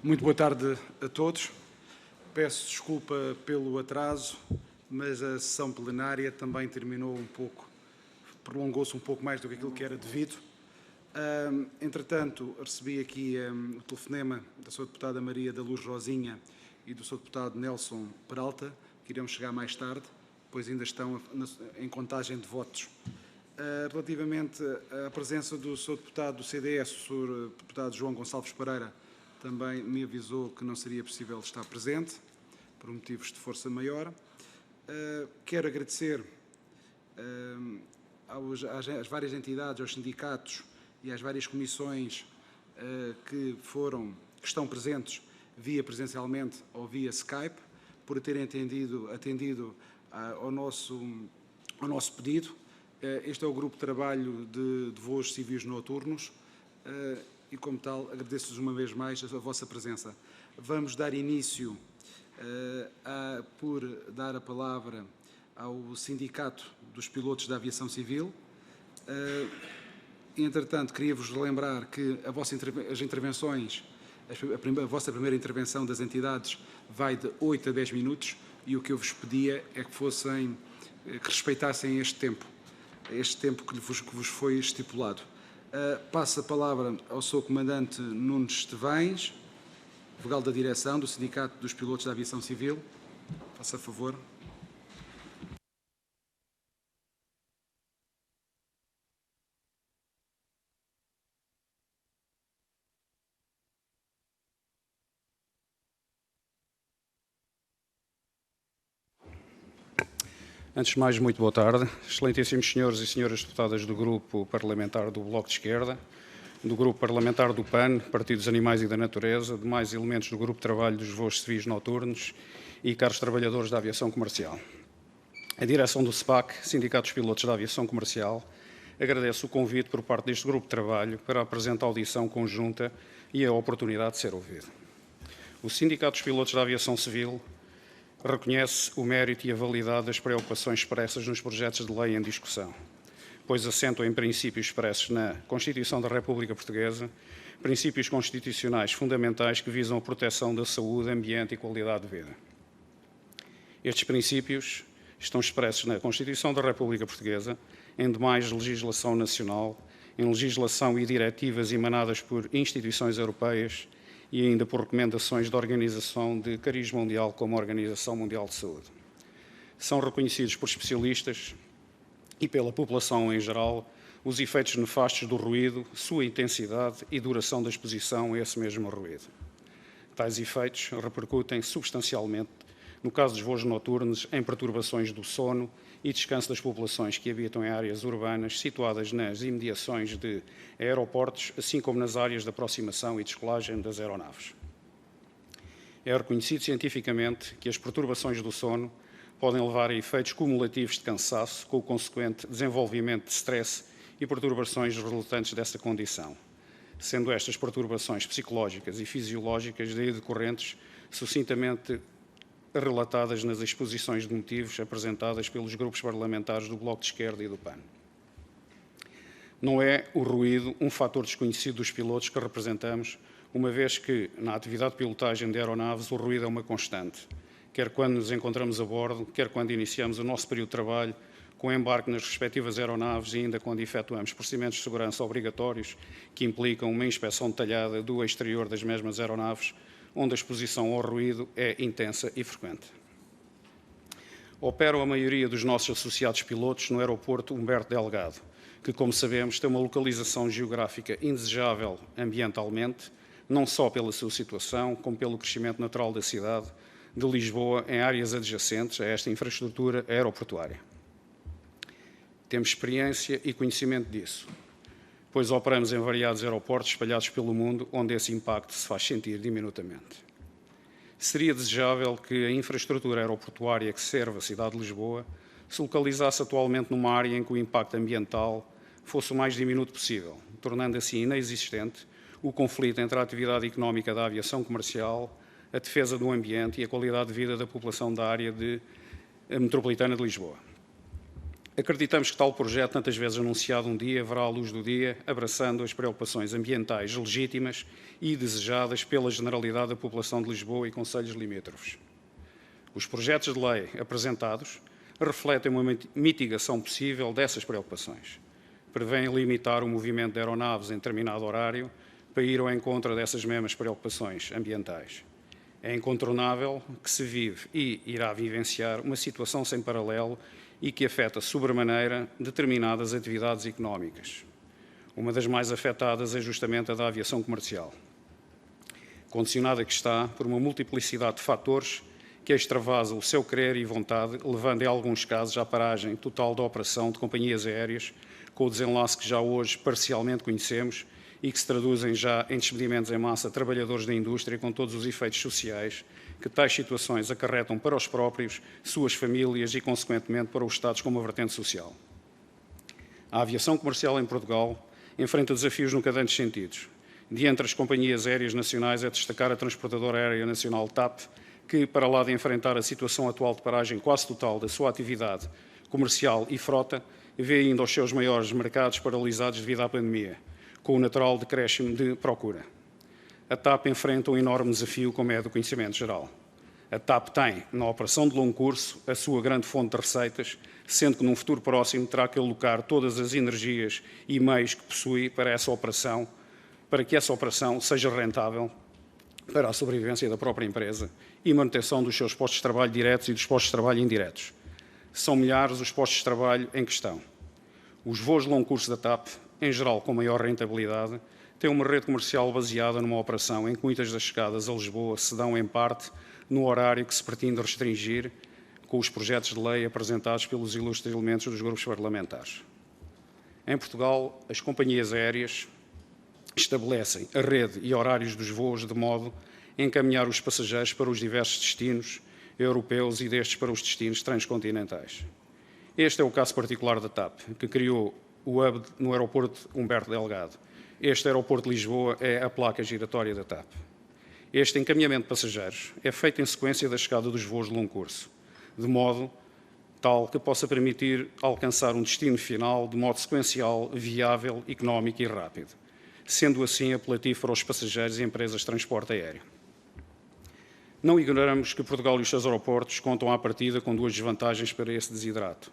Muito boa tarde a todos. Peço desculpa pelo atraso, mas a sessão plenária também terminou um pouco, prolongou-se um pouco mais do que aquilo que era devido. Entretanto, recebi aqui o telefonema da Sra. Deputada Maria da Luz Rosinha e do Sr. Deputado Nelson Peralta, que irão chegar mais tarde, pois ainda estão em contagem de votos. Relativamente à presença do Sr. Deputado do CDS, o Sr. Deputado João Gonçalves Pereira, também me avisou que não seria possível estar presente, por motivos de força maior. Quero agradecer às várias entidades, aos sindicatos e às várias comissões que estão presentes via presencialmente ou via Skype, por terem atendido ao nosso pedido. Este é o grupo de trabalho de voos civis noturnos e, como tal, agradeço-vos uma vez mais a vossa presença. Vamos dar início por dar a palavra ao Sindicato dos Pilotos da Aviação Civil. Entretanto, queria-vos lembrar que a vossa primeira intervenção das entidades vai de 8 a 10 minutos e o que eu vos pedia é que respeitassem este tempo que vos foi estipulado. Passo a palavra ao Sr. Comandante Nunes Estevães, vogal da direção do Sindicato dos Pilotos da Aviação Civil. Faça favor. Antes de mais, muito boa tarde. Excelentíssimos senhores e senhoras deputadas do Grupo Parlamentar do Bloco de Esquerda, do Grupo Parlamentar do PAN, Partido dos Animais e da Natureza, demais elementos do Grupo de Trabalho dos Voos Civis Noturnos e caros trabalhadores da aviação comercial. A direção do SPAC, Sindicato dos Pilotos da Aviação Comercial, agradece o convite por parte deste Grupo de Trabalho para apresentar a audição conjunta e a oportunidade de ser ouvido. O Sindicato dos Pilotos da Aviação Civil reconhece o mérito e a validade das preocupações expressas nos projetos de lei em discussão, pois assentam em princípios expressos na Constituição da República Portuguesa, princípios constitucionais fundamentais que visam a proteção da saúde, ambiente e qualidade de vida. Estes princípios estão expressos na Constituição da República Portuguesa, em demais legislação nacional, em legislação e diretivas emanadas por instituições europeias e ainda por recomendações da Organização de Cariz Mundial como a Organização Mundial de Saúde. São reconhecidos por especialistas e pela população em geral os efeitos nefastos do ruído, sua intensidade e duração da exposição a esse mesmo ruído. Tais efeitos repercutem substancialmente, no caso dos voos noturnos, em perturbações do sono e descanso das populações que habitam em áreas urbanas situadas nas imediações de aeroportos, assim como nas áreas de aproximação e descolagem das aeronaves. É reconhecido cientificamente que as perturbações do sono podem levar a efeitos cumulativos de cansaço, com o consequente desenvolvimento de stress e perturbações resultantes dessa condição, sendo estas perturbações psicológicas e fisiológicas daí decorrentes sucintamente relatadas nas exposições de motivos apresentadas pelos grupos parlamentares do Bloco de Esquerda e do PAN. Não é o ruído um fator desconhecido dos pilotos que representamos, uma vez que, na atividade de pilotagem de aeronaves, o ruído é uma constante, quer quando nos encontramos a bordo, quer quando iniciamos o nosso período de trabalho, com embarque nas respectivas aeronaves e ainda quando efetuamos procedimentos de segurança obrigatórios que implicam uma inspeção detalhada do exterior das mesmas aeronaves, onde a exposição ao ruído é intensa e frequente. Operam a maioria dos nossos associados pilotos no aeroporto Humberto Delgado, que, como sabemos, tem uma localização geográfica indesejável ambientalmente, não só pela sua situação, como pelo crescimento natural da cidade de Lisboa em áreas adjacentes a esta infraestrutura aeroportuária. Temos experiência e conhecimento disso, pois operamos em variados aeroportos espalhados pelo mundo, onde esse impacto se faz sentir diminutamente. Seria desejável que a infraestrutura aeroportuária que serve a cidade de Lisboa se localizasse atualmente numa área em que o impacto ambiental fosse o mais diminuto possível, tornando assim inexistente o conflito entre a atividade económica da aviação comercial, a defesa do ambiente e a qualidade de vida da população da área metropolitana de Lisboa. Acreditamos que tal projeto, tantas vezes anunciado um dia, verá a luz do dia, abraçando as preocupações ambientais legítimas e desejadas pela generalidade da população de Lisboa e concelhos limítrofes. Os projetos de lei apresentados refletem uma mitigação possível dessas preocupações. Prevêem limitar o movimento de aeronaves em determinado horário para ir ao encontro dessas mesmas preocupações ambientais. É incontornável que se vive e irá vivenciar uma situação sem paralelo e que afeta sobremaneira determinadas atividades económicas. Uma das mais afetadas é justamente a da aviação comercial, condicionada que está por uma multiplicidade de fatores que extravasa o seu querer e vontade, levando em alguns casos à paragem total da operação de companhias aéreas, com o desenlace que já hoje parcialmente conhecemos e que se traduzem já em despedimentos em massa de trabalhadores da indústria, com todos os efeitos sociais que tais situações acarretam para os próprios, suas famílias e, consequentemente, para os Estados como uma vertente social. A aviação comercial em Portugal enfrenta desafios nunca antes sentidos. De entre as companhias aéreas nacionais é destacar a Transportadora Aérea Nacional TAP, que, para lá de enfrentar a situação atual de paragem quase total da sua atividade comercial e frota, vê ainda os seus maiores mercados paralisados devido à pandemia, com o natural decréscimo de procura. A TAP enfrenta um enorme desafio, como é do conhecimento geral. A TAP tem, na operação de longo curso, a sua grande fonte de receitas, sendo que num futuro próximo terá que alocar todas as energias e meios que possui para que essa operação seja rentável para a sobrevivência da própria empresa e manutenção dos seus postos de trabalho diretos e dos postos de trabalho indiretos. São milhares os postos de trabalho em questão. Os voos de longo curso da TAP, em geral com maior rentabilidade, têm uma rede comercial baseada numa operação em que muitas das chegadas a Lisboa se dão, em parte, no horário que se pretende restringir com os projetos de lei apresentados pelos ilustres elementos dos grupos parlamentares. Em Portugal, as companhias aéreas estabelecem a rede e horários dos voos de modo a encaminhar os passageiros para os diversos destinos europeus e destes para os destinos transcontinentais. Este é o caso particular da TAP, que criou o hub no aeroporto Humberto Delgado. Este aeroporto de Lisboa é a placa giratória da TAP. Este encaminhamento de passageiros é feito em sequência da chegada dos voos de longo curso, de modo tal que possa permitir alcançar um destino final de modo sequencial, viável, económico e rápido, sendo assim apelativo para os passageiros e empresas de transporte aéreo. Não ignoramos que Portugal e os seus aeroportos contam à partida com duas desvantagens para esse desidrato,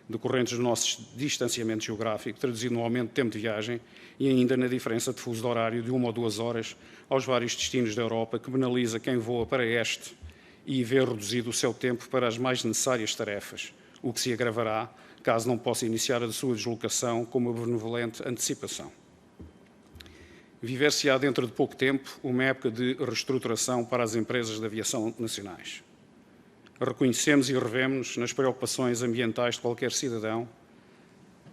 decorrentes do nosso distanciamento geográfico, traduzido no aumento de tempo de viagem e ainda na diferença de fuso de horário de 1 ou 2 horas aos vários destinos da Europa, que penaliza quem voa para este e vê reduzido o seu tempo para as mais necessárias tarefas, o que se agravará caso não possa iniciar a sua deslocação com uma benevolente antecipação. Viver-se-á dentro de pouco tempo uma época de reestruturação para as empresas de aviação nacionais. Reconhecemos e revemos-nos nas preocupações ambientais de qualquer cidadão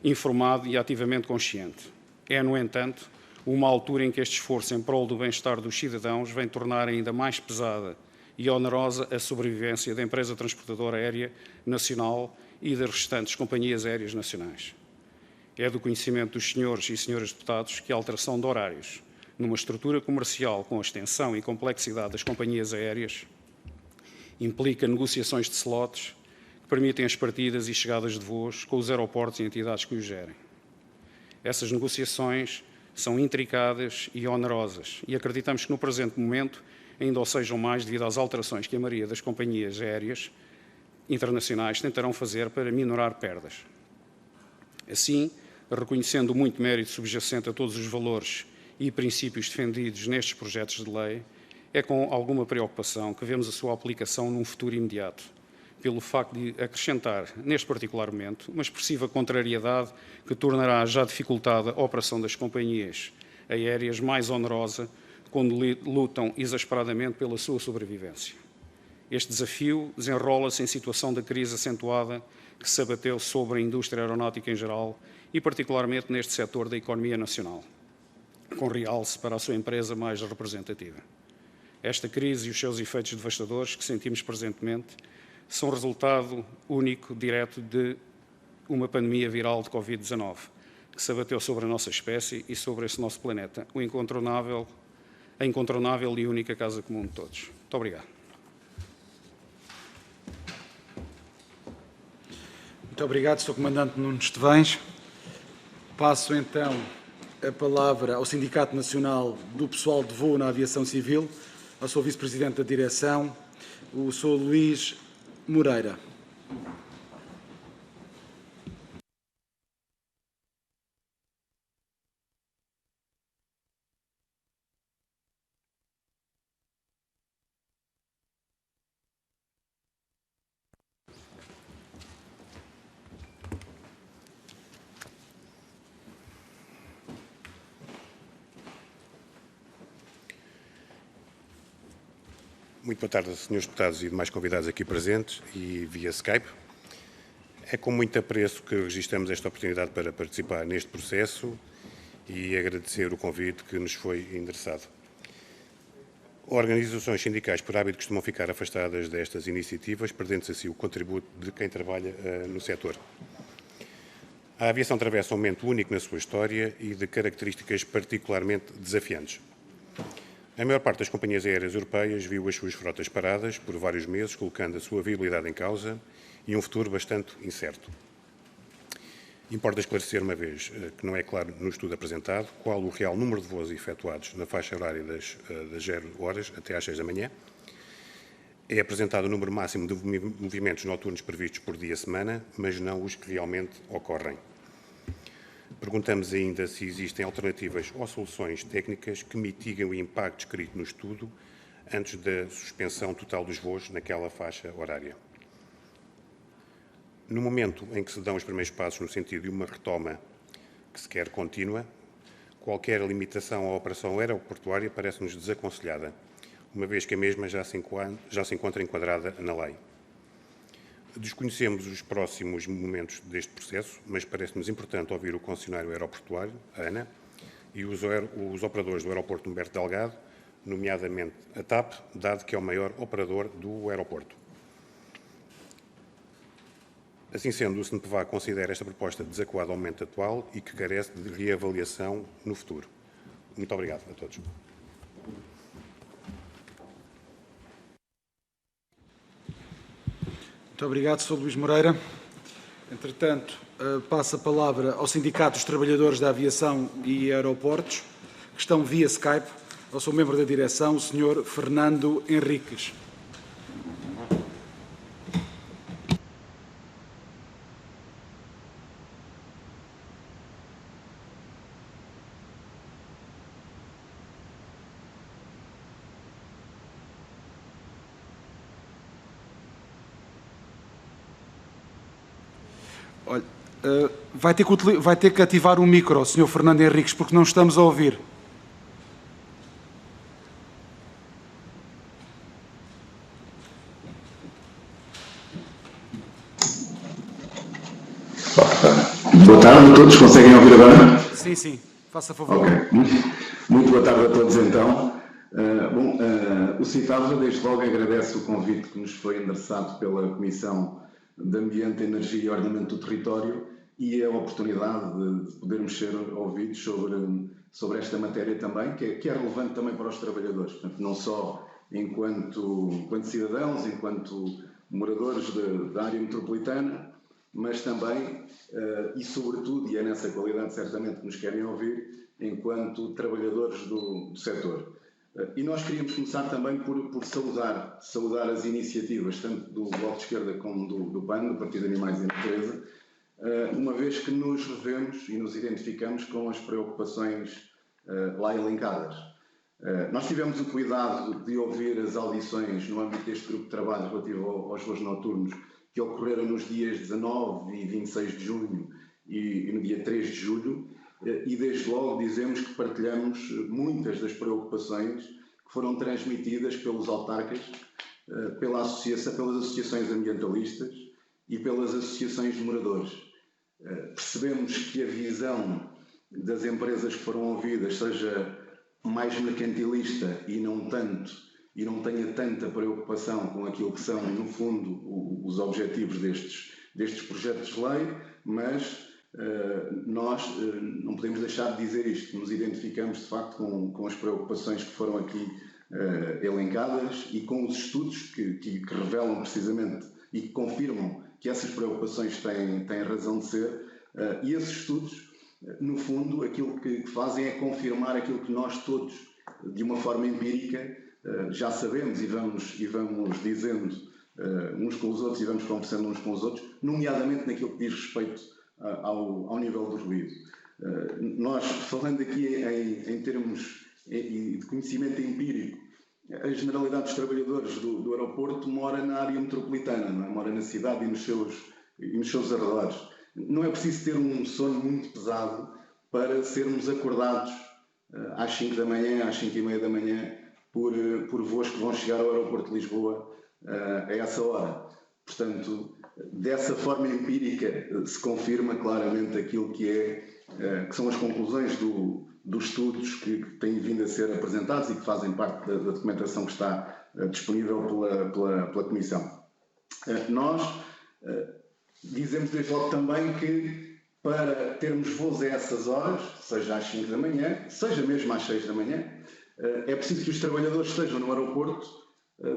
informado e ativamente consciente. É, no entanto, uma altura em que este esforço em prol do bem-estar dos cidadãos vem tornar ainda mais pesada e onerosa a sobrevivência da empresa transportadora aérea nacional e das restantes companhias aéreas nacionais. É do conhecimento dos senhores e senhoras deputados que a alteração de horários numa estrutura comercial com a extensão e complexidade das companhias aéreas implica negociações de slots que permitem as partidas e chegadas de voos com os aeroportos e entidades que os gerem. Essas negociações são intricadas e onerosas e acreditamos que no presente momento ainda o sejam mais devido às alterações que a maioria das companhias aéreas internacionais tentarão fazer para minorar perdas. Assim, reconhecendo muito mérito subjacente a todos os valores e princípios defendidos nestes projetos de lei, é com alguma preocupação que vemos a sua aplicação num futuro imediato, pelo facto de acrescentar, neste particular momento, uma expressiva contrariedade que tornará já dificultada a operação das companhias aéreas mais onerosa quando lutam exasperadamente pela sua sobrevivência. Este desafio desenrola-se em situação da crise acentuada que se abateu sobre a indústria aeronáutica em geral e particularmente neste setor da economia nacional, com realce para a sua empresa mais representativa. Esta crise e os seus efeitos devastadores que sentimos presentemente são resultado único, direto, de uma pandemia viral de Covid-19, que se abateu sobre a nossa espécie e sobre esse nosso planeta, a incontornável e única casa comum de todos. Muito obrigado. Muito obrigado, Sr. Comandante Nuno Estevães. Passo então a palavra ao Sindicato Nacional do Pessoal de Voo na Aviação Civil, ao Sr. Vice-Presidente da Direção, o Sr. Luís Moreira. Muito boa tarde, senhores deputados e demais convidados aqui presentes e via Skype. É com muito apreço que registramos esta oportunidade para participar neste processo e agradecer o convite que nos foi endereçado. Organizações sindicais, por hábito, costumam ficar afastadas destas iniciativas, perdendo-se assim o contributo de quem trabalha no setor. A aviação atravessa um momento único na sua história e de características particularmente desafiantes. A maior parte das companhias aéreas europeias viu as suas frotas paradas por vários meses, colocando a sua viabilidade em causa e um futuro bastante incerto. Importa esclarecer uma vez que não é claro no estudo apresentado qual o real número de voos efetuados na faixa horária das 0 horas até às 6 da manhã. É apresentado o número máximo de movimentos noturnos previstos por dia-semana, mas não os que realmente ocorrem. Perguntamos ainda se existem alternativas ou soluções técnicas que mitiguem o impacto descrito no estudo antes da suspensão total dos voos naquela faixa horária. No momento em que se dão os primeiros passos no sentido de uma retoma que se quer contínua, qualquer limitação à operação aeroportuária parece-nos desaconselhada, uma vez que a mesma já se encontra enquadrada na lei. Desconhecemos os próximos momentos deste processo, mas parece-nos importante ouvir o concessionário aeroportuário, a ANA, e os operadores do aeroporto Humberto Delgado, nomeadamente a TAP, dado que é o maior operador do aeroporto. Assim sendo, o SNPVA considera esta proposta desadequada ao momento atual e que carece de reavaliação no futuro. Muito obrigado a todos. Muito obrigado, Sr. Luís Moreira. Entretanto, passo a palavra ao Sindicato dos Trabalhadores da Aviação e Aeroportos, que estão via Skype, ao seu membro da direção, o Sr. Fernando Henriques. Olha, vai ter que ativar o micro, Sr. Fernando Henriques, porque não estamos a ouvir. Boa tarde a todos, conseguem ouvir agora? Sim, sim, faça favor. Ok, muito boa tarde a todos então. O CITAV, desde logo, agradece o convite que nos foi endereçado pela Comissão de Ambiente, Energia e Ordenamento do Território e a oportunidade de podermos ser ouvidos sobre esta matéria também, que é relevante também para os trabalhadores, portanto, não só enquanto cidadãos, enquanto moradores da área metropolitana, mas também, e sobretudo, e é nessa qualidade certamente que nos querem ouvir, enquanto trabalhadores do setor. E nós queríamos começar também por saudar as iniciativas, tanto do Bloco de Esquerda como do PAN, do Partido de Animais e Natureza, uma vez que nos revemos e nos identificamos com as preocupações lá elencadas. Nós tivemos o cuidado de ouvir as audições no âmbito deste grupo de trabalho relativo aos voos noturnos, que ocorreram nos dias 19 e 26 de junho e no dia 3 de julho, e desde logo dizemos que partilhamos muitas das preocupações que foram transmitidas pelos autarcas, pelas associações ambientalistas e pelas associações de moradores. Percebemos que a visão das empresas que foram ouvidas seja mais mercantilista e não tenha tanta preocupação com aquilo que são, no fundo, os objetivos destes projetos de lei, mas nós não podemos deixar de dizer isto, que nos identificamos de facto com as preocupações que foram aqui elencadas e com os estudos que revelam precisamente e que confirmam que essas preocupações têm razão de ser, e esses estudos, no fundo, aquilo que fazem é confirmar aquilo que nós todos, de uma forma empírica, já sabemos e vamos dizendo uns com os outros e vamos conversando uns com os outros, nomeadamente naquilo que diz respeito ao nível do ruído. Nós, falando aqui em termos de conhecimento empírico, a generalidade dos trabalhadores do aeroporto mora na área metropolitana, não é? Mora na cidade e nos seus arredores. Não é preciso ter um sono muito pesado para sermos acordados às 5 da manhã, às 5:30 da manhã, por voos que vão chegar ao aeroporto de Lisboa a essa hora. Portanto, dessa forma empírica se confirma claramente aquilo que são as conclusões dos estudos que têm vindo a ser apresentados e que fazem parte da documentação que está disponível pela Comissão. Nós dizemos desde logo também que para termos voos a essas horas, seja às 5 da manhã, seja mesmo às 6 da manhã, é preciso que os trabalhadores estejam no aeroporto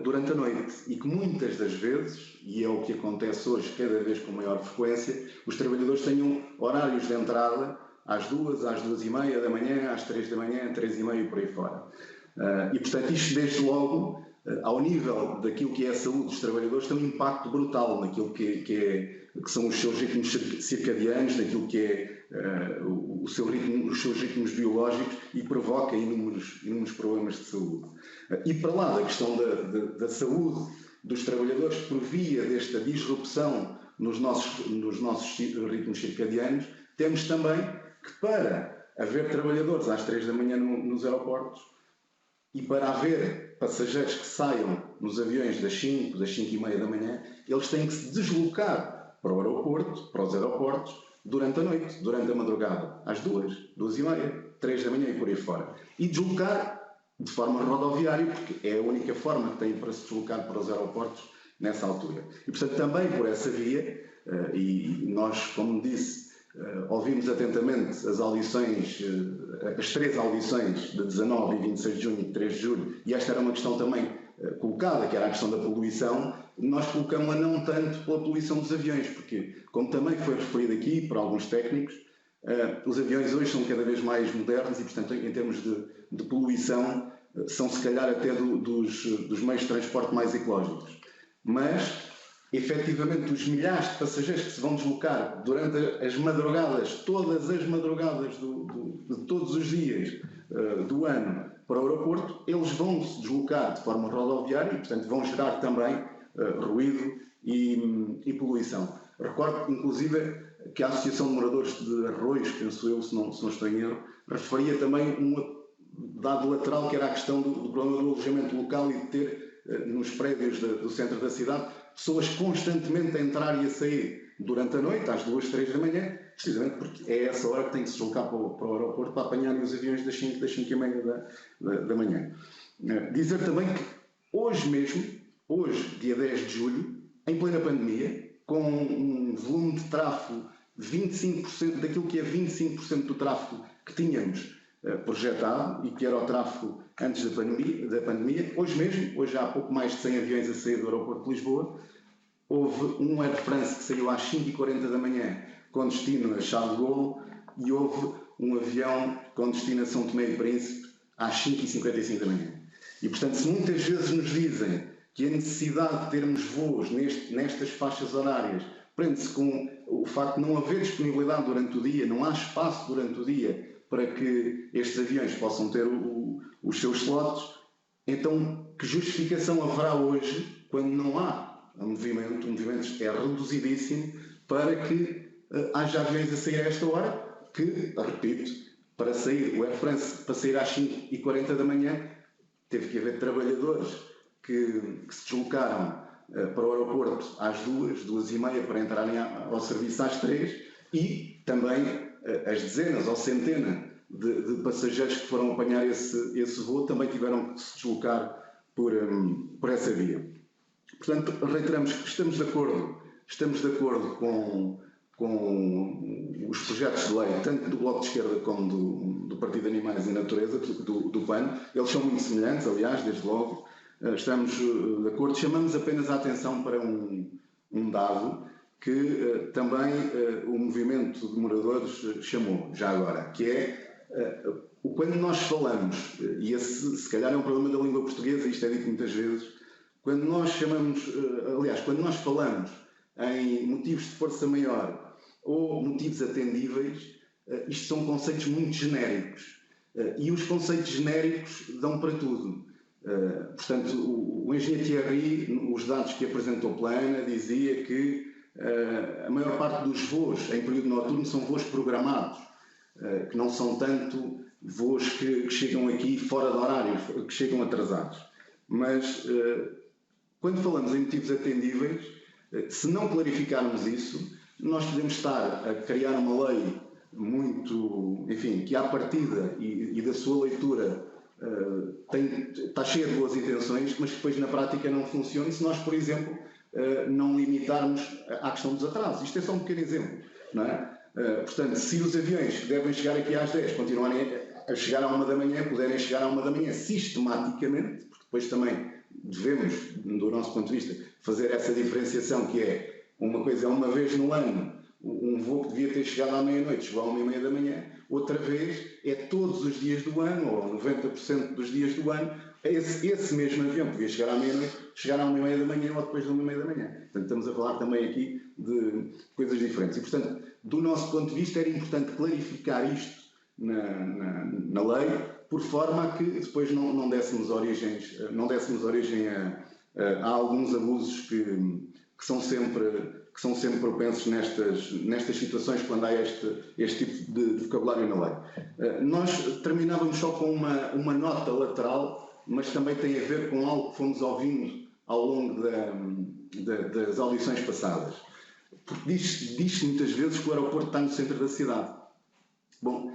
durante a noite e que muitas das vezes, e é o que acontece hoje cada vez com maior frequência, os trabalhadores tenham horários de entrada às 2, às 2:30 da manhã, às 3 da manhã, 3:30 e por aí fora. E portanto isto desde logo, ao nível daquilo que é a saúde dos trabalhadores, tem um impacto brutal naquilo que são os seus ritmos circadianos, naquilo que é os seus ritmos biológicos e provoca inúmeros problemas de saúde. E para lá da questão da saúde dos trabalhadores por via desta disrupção nos nossos ritmos circadianos, temos também que para haver trabalhadores às 3 da manhã nos aeroportos e para haver passageiros que saiam nos aviões das 5, das 5:30 da manhã, eles têm que se deslocar para o aeroporto, para os aeroportos, durante a noite, durante a madrugada, às 2, 2:30, 3 da manhã e por aí fora. E deslocar de forma rodoviária, porque é a única forma que têm para se deslocar para os aeroportos nessa altura. E, portanto, também por essa via, e nós, como disse, ouvimos atentamente as audições, as 3 audições de 19 e 26 de junho e 3 de julho, e esta era uma questão também colocada, que era a questão da poluição. Nós colocamos-la não tanto pela poluição dos aviões, porque, como também foi referido aqui por alguns técnicos, os aviões hoje são cada vez mais modernos e, portanto, em termos de poluição, são se calhar até dos meios de transporte mais ecológicos. Mas, efetivamente, os milhares de passageiros que se vão deslocar durante as madrugadas, todas as madrugadas de todos os dias do ano para o aeroporto, eles vão se deslocar de forma rodoviária e, portanto, vão gerar também ruído e poluição. Recordo, inclusive, que a Associação de Moradores de Arroios, penso eu, se não estou em erro, referia também um dado lateral, que era a questão do problema do alojamento local e de ter, nos prédios do centro da cidade, pessoas constantemente a entrar e a sair durante a noite, às 2, 3 da manhã, precisamente porque é essa hora que tem que se deslocar para o aeroporto para apanharem os aviões das 5, das 5:30 da manhã. Dizer também que hoje, dia 10 de julho, em plena pandemia, com um volume de tráfego de 25%, daquilo que é 25% do tráfego que tínhamos projetado e que era o tráfego antes da pandemia, hoje há pouco mais de 100 aviões a sair do aeroporto de Lisboa. Houve um Air France que saiu às 5:40 da manhã com destino a Charles de Gaulle e houve um avião com destino a São Tomé e Príncipe às 5:55 da manhã. E, portanto, se muitas vezes nos dizem que a necessidade de termos voos nestas faixas horárias prende-se com o facto de não haver disponibilidade durante o dia, não há espaço durante o dia para que estes aviões possam ter os seus slots, então que justificação haverá hoje quando não há um movimento é reduzidíssimo para que haja aviões a sair a esta hora, que, repito, para sair, o Air France, para sair às 5:40 da manhã, teve que haver trabalhadores que se deslocaram para o aeroporto às 2, 2:30 para entrarem ao serviço às 3 e também as dezenas ou centenas de passageiros que foram apanhar esse voo também tiveram que se deslocar por essa via. Portanto, reiteramos que estamos de acordo com os projetos de lei, tanto do Bloco de Esquerda como do Partido de Animais e Natureza, do PAN. Eles são muito semelhantes, aliás, desde logo. Estamos de acordo. Chamamos apenas a atenção para um dado que também o movimento de moradores chamou, já agora, que é quando nós falamos, e esse se calhar é um problema da língua portuguesa, isto é dito muitas vezes, quando nós chamamos, aliás, quando nós falamos em motivos de força maior ou motivos atendíveis, isto são conceitos muito genéricos. E os conceitos genéricos dão para tudo. Portanto, o engenheiro Thierry, os dados que apresentou pela ANA, dizia que a maior parte dos voos em período noturno são voos programados, que não são tanto voos que chegam aqui fora de horário, que chegam atrasados. Mas, quando falamos em motivos atendíveis, se não clarificarmos isso, nós podemos estar a criar uma lei muito, enfim, que à partida e da sua leitura está cheia de boas intenções, mas que depois na prática não funciona se nós, por exemplo, não limitarmos à questão dos atrasos. Isto é só um pequeno exemplo, não é? Portanto, se os aviões que devem chegar aqui às 10 continuarem a chegar à 1 da manhã, puderem chegar à 1 da manhã sistematicamente, porque depois também devemos, do nosso ponto de vista, fazer essa diferenciação, que é uma coisa é uma vez no ano, um voo que devia ter chegado à meia-noite, chegou à 1h30 da manhã, outra vez é todos os dias do ano, ou 90% dos dias do ano, esse mesmo avião que devia chegar à meia-noite, chegar à 1h30 da manhã ou depois de 1h30 da manhã. Portanto, estamos a falar também aqui de coisas diferentes. E, portanto, do nosso ponto de vista, era importante clarificar isto na lei, por forma a que depois não dessemos origem a alguns abusos que são sempre propensos nestas situações quando há este tipo de vocabulário na lei. Nós terminávamos só com uma nota lateral, mas também tem a ver com algo que fomos ouvindo ao longo das audições passadas. Porque diz-se muitas vezes que o aeroporto está no centro da cidade. Bom,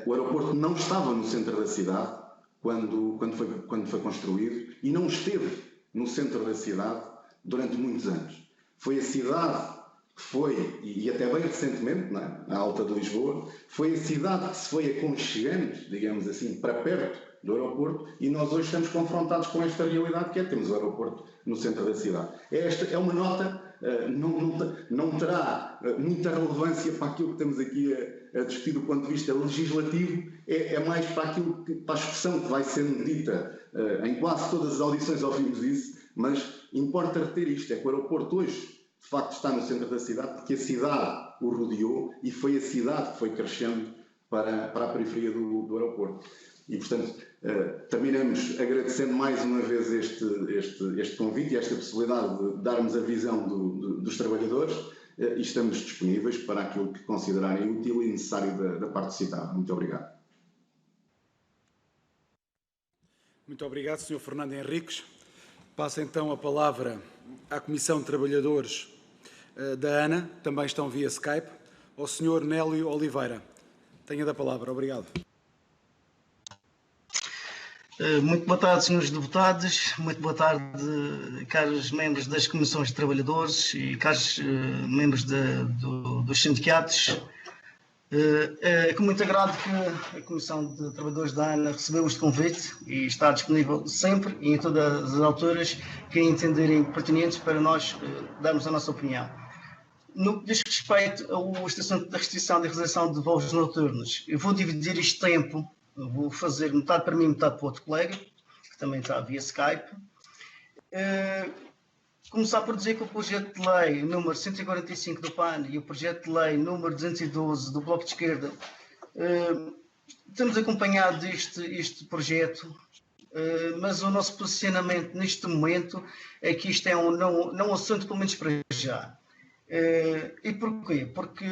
o aeroporto não estava no centro da cidade quando foi construído e não esteve no centro da cidade durante muitos anos. Foi a cidade que foi, e até bem recentemente, não é? Na Alta de Lisboa, foi a cidade que se foi aconchegando, digamos assim, para perto do aeroporto, e nós hoje estamos confrontados com esta realidade que é temos o aeroporto no centro da cidade. Esta é uma nota, não terá muita relevância para aquilo que estamos aqui a discutir do ponto de vista legislativo, é mais para a expressão que vai sendo dita em quase todas as audições ouvimos isso, mas importa reter isto, é que o aeroporto hoje de facto está no centro da cidade porque a cidade o rodeou e foi a cidade que foi crescendo para a periferia do aeroporto. E, portanto, terminamos agradecendo mais uma vez este convite e esta possibilidade de darmos a visão dos trabalhadores e estamos disponíveis para aquilo que considerarem útil e necessário da parte citada. Muito obrigado. Muito obrigado, Sr. Fernando Henriques. Passo então a palavra à Comissão de Trabalhadores da ANA, também estão via Skype, ao Sr. Nélio Oliveira. Tenha da palavra. Obrigado. Muito boa tarde, senhores deputados, muito boa tarde, caros membros das Comissões de Trabalhadores e caros membros dos sindicatos. É com muito agrado que a Comissão de Trabalhadores da ANA recebeu este convite e está disponível sempre e em todas as alturas que entenderem pertinentes para nós darmos a nossa opinião. No que diz respeito ao assunto da restrição de realização de voos noturnos, eu vou dividir este tempo. Vou fazer metade para mim, metade para o outro colega, que também está via Skype. Começar por dizer que o projeto de lei número 145 do PAN e o projeto de lei número 212 do Bloco de Esquerda temos acompanhado este projeto, mas o nosso posicionamento neste momento é que isto é não assunto, pelo menos para já. E porquê? Porque,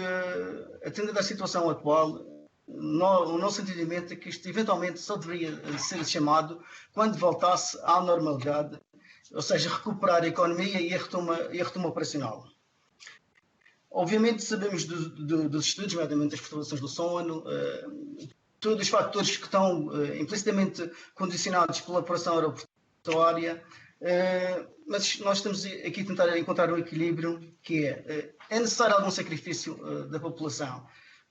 atendendo à situação atual, o nosso entendimento é que isto eventualmente só deveria ser chamado quando voltasse à normalidade, ou seja, recuperar a economia e a retoma operacional. Obviamente sabemos dos estudos, nomeadamente das perturbações do sono, todos os fatores que estão implicitamente condicionados pela operação aeroportuária, mas nós estamos aqui a tentar encontrar um equilíbrio que é necessário algum sacrifício da população,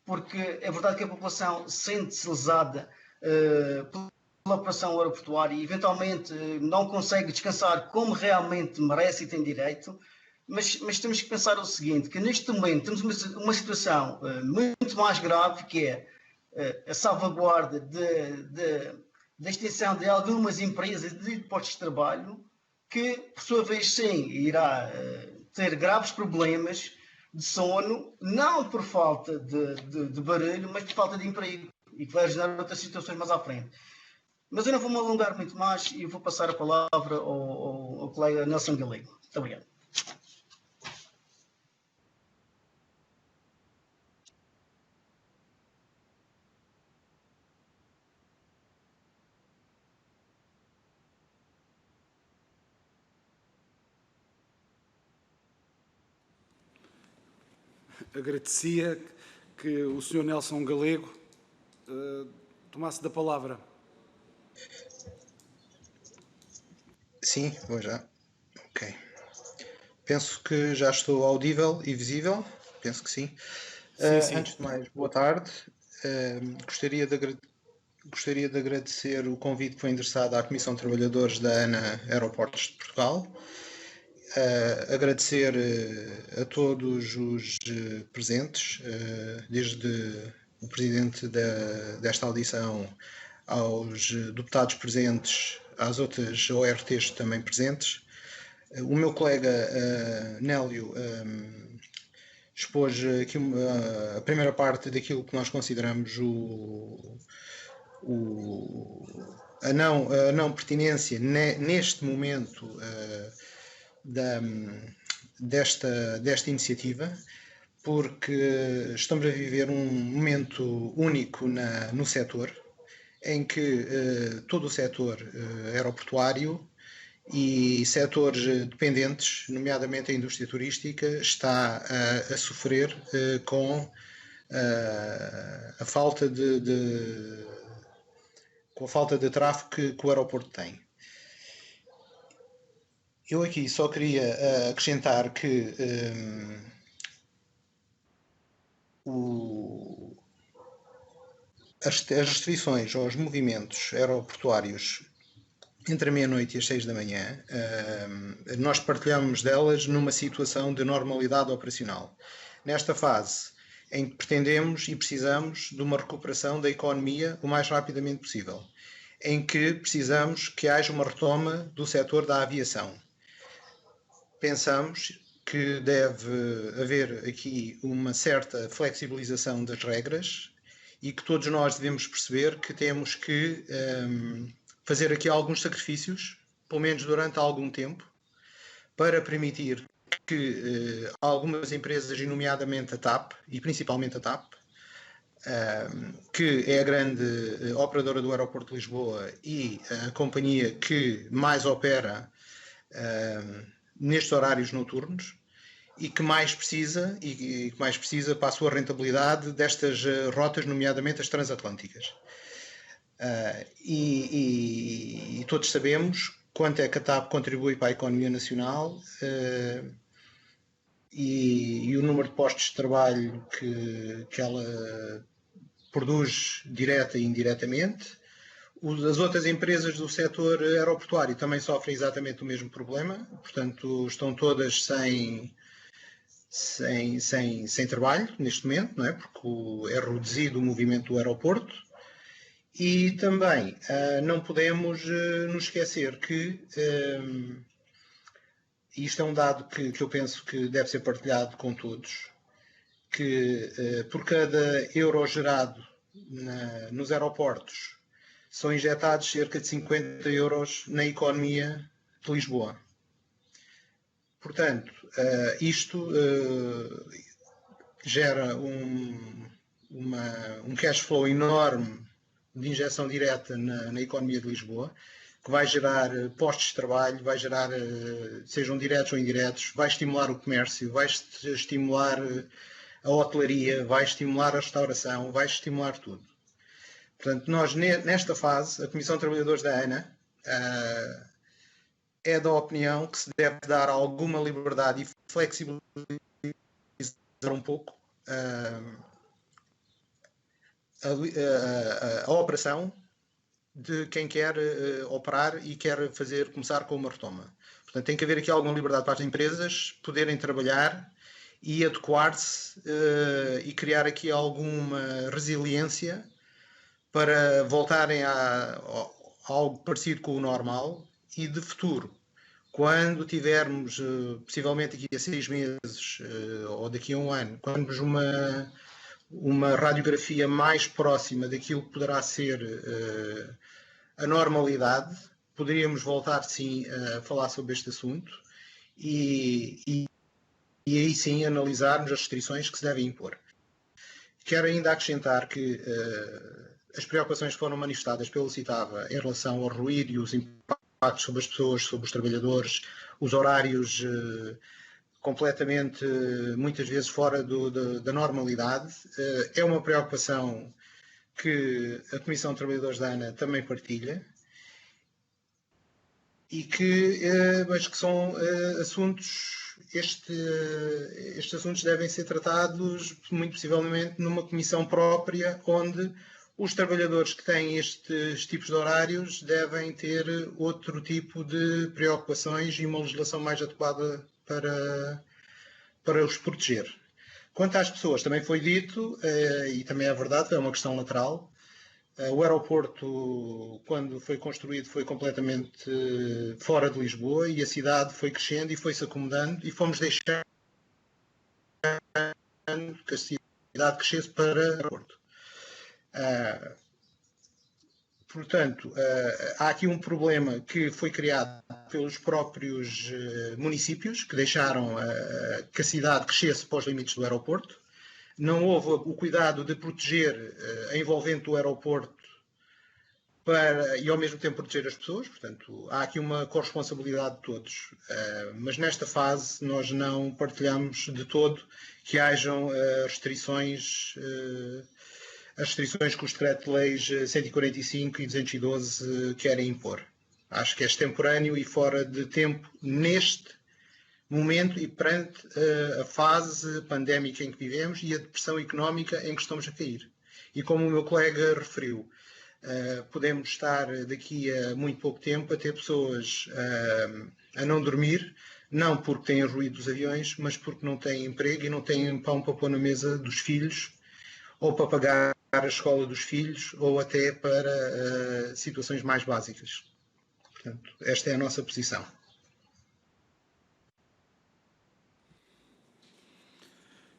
porque é verdade que a população sente-se lesada pela operação aeroportuária e eventualmente não consegue descansar como realmente merece e tem direito, mas temos que pensar o seguinte, que neste momento temos uma situação muito mais grave, que é a salvaguarda da extinção de algumas empresas de postos de trabalho, que, por sua vez, sim, irá ter graves problemas de sono, não por falta de barulho, mas por falta de emprego, e que vai gerar outras situações mais à frente. Mas eu não vou me alongar muito mais e vou passar a palavra ao colega Nelson Galego. Muito obrigado. Agradecia que o Sr. Nelson Galego tomasse da palavra. Sim, vou já. Ok. Penso que já estou audível e visível. Penso que sim. Sim. Antes de mais, boa tarde. Gostaria de agradecer o convite que foi endereçado à Comissão de Trabalhadores da ANA Aeroportos de Portugal. Agradecer a todos os presentes, desde o presidente desta audição aos deputados presentes, às outras ORTs também presentes. O meu colega Nélio expôs aqui a primeira parte daquilo que nós consideramos a não pertinência neste momento desta iniciativa, porque estamos a viver um momento único no setor, em que todo o setor aeroportuário e setores dependentes, nomeadamente a indústria turística, está a sofrer com a falta de tráfego que o aeroporto tem. Eu aqui só queria acrescentar que as restrições aos movimentos aeroportuários entre a meia-noite e as 6 da manhã, nós partilhamos delas numa situação de normalidade operacional. Nesta fase em que pretendemos e precisamos de uma recuperação da economia o mais rapidamente possível, em que precisamos que haja uma retoma do setor da aviação. Pensamos que deve haver aqui uma certa flexibilização das regras e que todos nós devemos perceber que temos que fazer aqui alguns sacrifícios, pelo menos durante algum tempo, para permitir que algumas empresas, e nomeadamente a TAP, e principalmente a TAP, que é a grande operadora do aeroporto de Lisboa e a companhia que mais opera nestes horários noturnos e que mais precisa para a sua rentabilidade destas rotas, nomeadamente as transatlânticas. E todos sabemos quanto é que a TAP contribui para a economia nacional e o número de postos de trabalho que ela produz direta e indiretamente. As outras empresas do setor aeroportuário também sofrem exatamente o mesmo problema, portanto estão todas sem trabalho neste momento, não é? Porque é reduzido o movimento do aeroporto. E também não podemos nos esquecer que, e isto é um dado que eu penso que deve ser partilhado com todos, que por cada euro gerado nos aeroportos são injetados cerca de 50 euros na economia de Lisboa. Portanto, isto gera um cash flow enorme de injeção direta na economia de Lisboa, que vai gerar postos de trabalho, vai gerar, sejam diretos ou indiretos, vai estimular o comércio, vai estimular a hotelaria, vai estimular a restauração, vai estimular tudo. Portanto, nós nesta fase, a Comissão de Trabalhadores da ANA é da opinião que se deve dar alguma liberdade e flexibilizar um pouco a operação de quem quer operar e quer começar com uma retoma. Portanto, tem que haver aqui alguma liberdade para as empresas poderem trabalhar e adequar-se e criar aqui alguma resiliência para voltarem a algo parecido com o normal e de futuro. Quando tivermos, possivelmente daqui a 6 meses ou daqui a um ano, quando tivermos uma radiografia mais próxima daquilo que poderá ser a normalidade, poderíamos voltar sim a falar sobre este assunto e aí sim analisarmos as restrições que se devem impor. Quero ainda acrescentar que as preocupações que foram manifestadas pelo Citava em relação ao ruído e os impactos sobre as pessoas, sobre os trabalhadores, os horários completamente, muitas vezes fora da normalidade, é uma preocupação que a Comissão de Trabalhadores da ANA também partilha mas que são assuntos, estes assuntos devem ser tratados muito possivelmente numa comissão própria, onde os trabalhadores que têm estes tipos de horários devem ter outro tipo de preocupações e uma legislação mais adequada para os proteger. Quanto às pessoas, também foi dito, e também é verdade, é uma questão lateral. O aeroporto, quando foi construído, foi completamente fora de Lisboa e a cidade foi crescendo e foi-se acomodando e fomos deixando que a cidade crescesse para o aeroporto. Portanto, há aqui um problema que foi criado pelos próprios municípios, que deixaram que a cidade crescesse para os limites do aeroporto. Não houve o cuidado de proteger a envolvente do aeroporto e ao mesmo tempo proteger as pessoas. Portanto, há aqui uma corresponsabilidade de todos. Mas nesta fase nós não partilhamos de todo que hajam restrições, as restrições que os decretos-leis 145 e 212 querem impor. Acho que é extemporâneo e fora de tempo neste momento e perante a fase pandémica em que vivemos e a depressão económica em que estamos a cair. E como o meu colega referiu, podemos estar daqui a muito pouco tempo a ter pessoas a não dormir, não porque têm ruído dos aviões, mas porque não têm emprego e não têm pão para pôr na mesa dos filhos, ou para pagar a escola dos filhos, ou até para situações mais básicas. Portanto, esta é a nossa posição.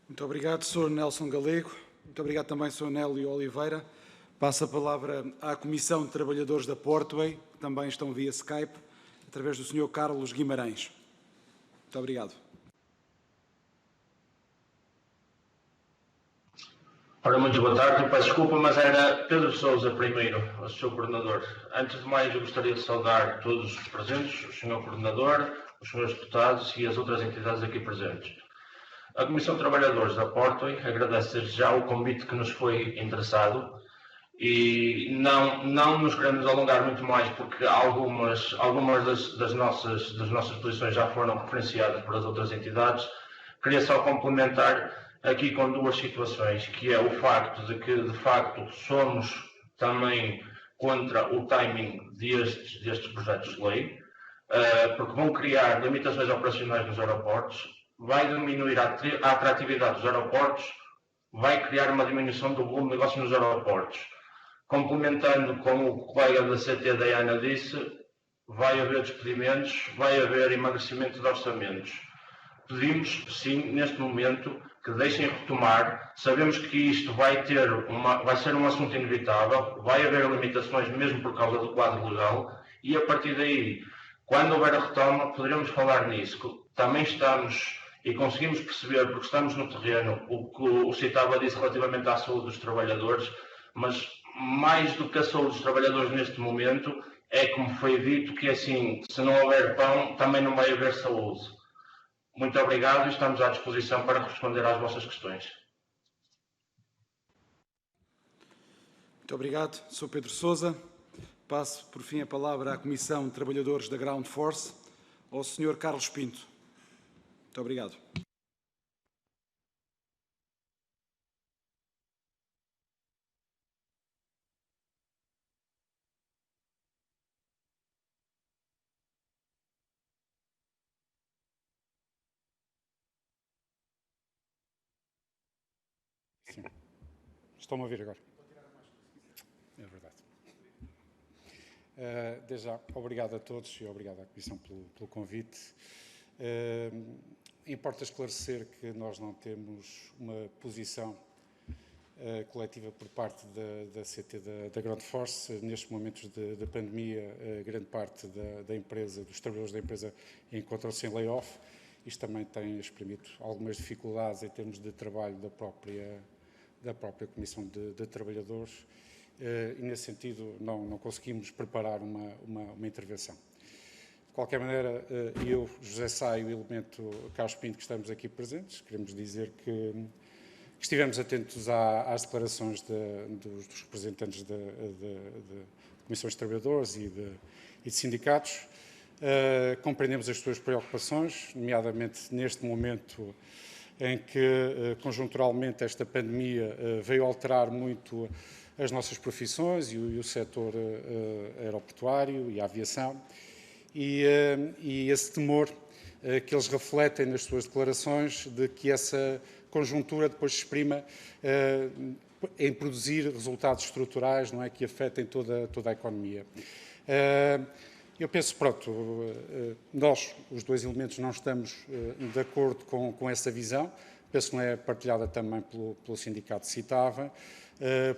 Muito obrigado, Sr. Nelson Galego. Muito obrigado também, Sr. Nélio Oliveira. Passo a palavra à Comissão de Trabalhadores da Portway, que também estão via Skype, através do Sr. Carlos Guimarães. Muito obrigado. Ora, muito boa tarde. Peço desculpa, mas era Pedro Sousa primeiro, o Sr. Coordenador. Antes de mais, eu gostaria de saudar todos os presentes, o Sr. Coordenador, os Srs. Deputados e as outras entidades aqui presentes. A Comissão de Trabalhadores da Portway agradece já o convite que nos foi endereçado e não nos queremos alongar muito mais porque algumas das nossas posições já foram referenciadas por as outras entidades. Queria só complementar aqui com duas situações, que é o facto de que, de facto, somos também contra o timing destes projetos de lei, porque vão criar limitações operacionais nos aeroportos, vai diminuir a atratividade dos aeroportos, vai criar uma diminuição do volume de negócio nos aeroportos. Complementando com o colega da CT da ANA disse, vai haver despedimentos, vai haver emagrecimento de orçamentos. Pedimos, sim, neste momento, que deixem retomar. Sabemos que isto vai ser um assunto inevitável, vai haver limitações mesmo por causa do quadro legal e a partir daí, quando houver a retoma, poderemos falar nisso. Também estamos e conseguimos perceber, porque estamos no terreno, o que o Citava disse relativamente à saúde dos trabalhadores, mas mais do que a saúde dos trabalhadores neste momento, é como foi dito, que assim, se não houver pão, também não vai haver saúde. Muito obrigado e estamos à disposição para responder às vossas questões. Muito obrigado, Sr. Pedro Sousa. Passo, por fim, a palavra à Comissão de Trabalhadores da Ground Force, ao Sr. Carlos Pinto. Muito obrigado. Estão-me a ouvir agora? É verdade. Desde já, obrigado a todos e obrigado à Comissão pelo convite. Importa esclarecer que nós não temos uma posição coletiva por parte da CT da Ground Force. Nestes momentos de pandemia, grande parte da empresa, dos trabalhadores da empresa, encontram-se em layoff. Isto também tem exprimido algumas dificuldades em termos de trabalho da própria Comissão de Trabalhadores e, nesse sentido, não conseguimos preparar uma intervenção. De qualquer maneira, eu, José Sá e o elemento Carlos Pinto, que estamos aqui presentes, queremos dizer que estivemos atentos às declarações dos representantes de comissões de trabalhadores e de sindicatos. Compreendemos as suas preocupações, nomeadamente neste momento em que, conjunturalmente, esta pandemia veio alterar muito as nossas profissões e o setor aeroportuário e a aviação, e esse temor que eles refletem nas suas declarações de que essa conjuntura depois se exprima em produzir resultados estruturais, não é, que afetem toda a economia. Eu penso, pronto, nós, os dois elementos, não estamos de acordo com essa visão. Penso que não é partilhada também pelo sindicato Citava,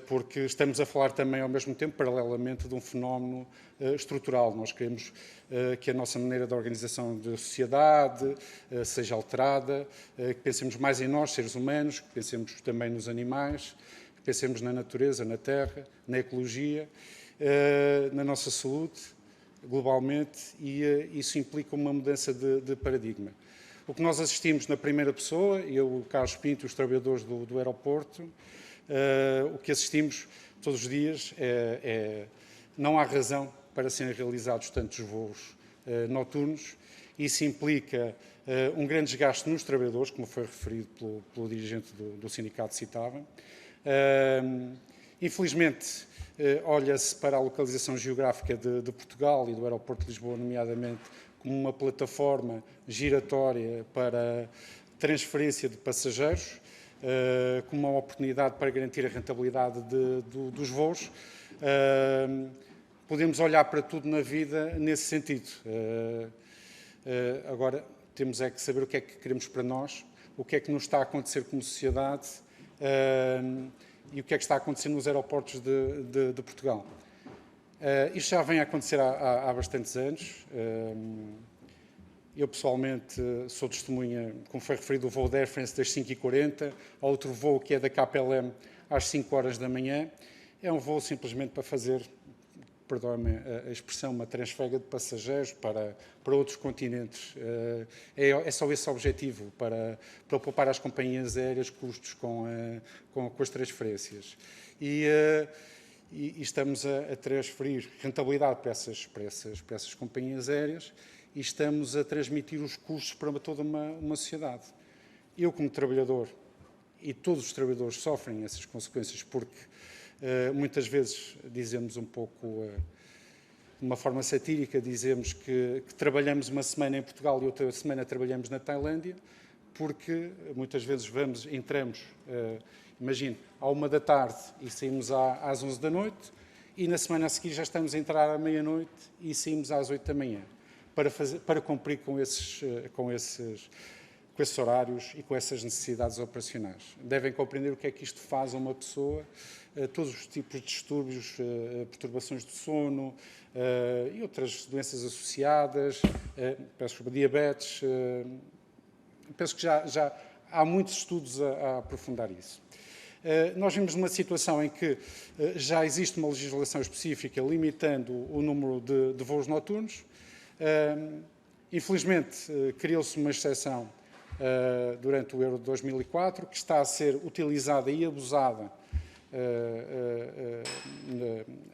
porque estamos a falar também, ao mesmo tempo, paralelamente, de um fenómeno estrutural. Nós queremos que a nossa maneira de organização da sociedade seja alterada, que pensemos mais em nós, seres humanos, que pensemos também nos animais, que pensemos na natureza, na terra, na ecologia, na nossa saúde, globalmente, e isso implica uma mudança de paradigma. O que nós assistimos na primeira pessoa, eu, o Carlos Pinto, os trabalhadores do aeroporto, o que assistimos todos os dias não há razão para serem realizados tantos voos noturnos. Isso implica um grande desgaste nos trabalhadores, como foi referido pelo dirigente do sindicato Citava. Infelizmente, olha-se para a localização geográfica de Portugal e do aeroporto de Lisboa, nomeadamente, como uma plataforma giratória para transferência de passageiros, como uma oportunidade para garantir a rentabilidade dos voos. Podemos olhar para tudo na vida nesse sentido. Agora, temos é que saber o que é que queremos para nós, o que é que nos está a acontecer como sociedade e o que é que está a acontecer nos aeroportos de Portugal. Isto já vem a acontecer há bastantes anos. Eu, pessoalmente, sou testemunha, como foi referido, do voo da Air France das 5h40, há outro voo que é da KLM às 5 horas da manhã. É um voo simplesmente para fazer, perdoem-me a expressão, uma transfega de passageiros para outros continentes. É só esse objetivo, para poupar às companhias aéreas custos com as transferências. E estamos a transferir rentabilidade para essas companhias aéreas e estamos a transmitir os custos para toda uma sociedade. Eu, como trabalhador, e todos os trabalhadores sofrem essas consequências porque muitas vezes dizemos um pouco, de uma forma satírica, dizemos que trabalhamos uma semana em Portugal e outra semana trabalhamos na Tailândia, porque muitas vezes entramos, imagine, à 1 da tarde e saímos às 11 da noite, e na semana a seguir já estamos a entrar à meia-noite e saímos às 8 da manhã, para cumprir com esses horários e com essas necessidades operacionais. Devem compreender o que é que isto faz a uma pessoa, todos os tipos de distúrbios, perturbações do sono e outras doenças associadas, diabetes. Penso que já há muitos estudos a aprofundar isso. Nós vimos numa situação em que já existe uma legislação específica limitando o número de voos noturnos. Infelizmente, criou-se uma exceção durante o Euro de 2004, que está a ser utilizada e abusada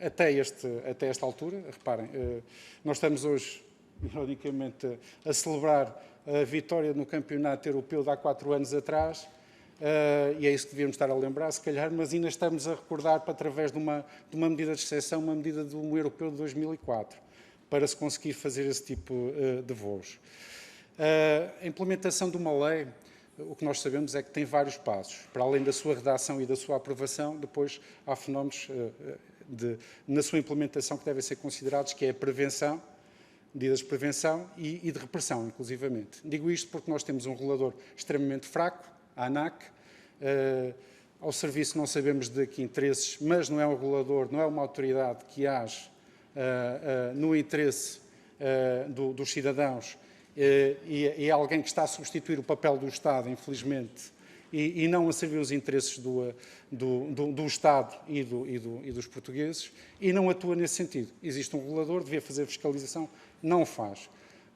até esta altura. Reparem, nós estamos hoje, ironicamente, a celebrar a vitória no campeonato europeu de há 4 anos atrás, e é isso que devíamos estar a lembrar, se calhar, mas ainda estamos a recordar, através de uma medida de exceção, uma medida do europeu de 2004, para se conseguir fazer esse tipo de voos. A implementação de uma lei o que nós sabemos é que tem vários passos. Para além da sua redação e da sua aprovação, depois há fenómenos na sua implementação que devem ser considerados, que é a prevenção, medidas de prevenção e de repressão, inclusivamente. Digo isto porque nós temos um regulador extremamente fraco, a ANAC. Ao serviço não sabemos de que interesses, mas não é um regulador, não é uma autoridade que age no interesse dos cidadãos, e é alguém que está a substituir o papel do Estado, infelizmente, e não a servir os interesses do Estado e dos portugueses, e não atua nesse sentido. Existe um regulador, devia fazer fiscalização, não o faz.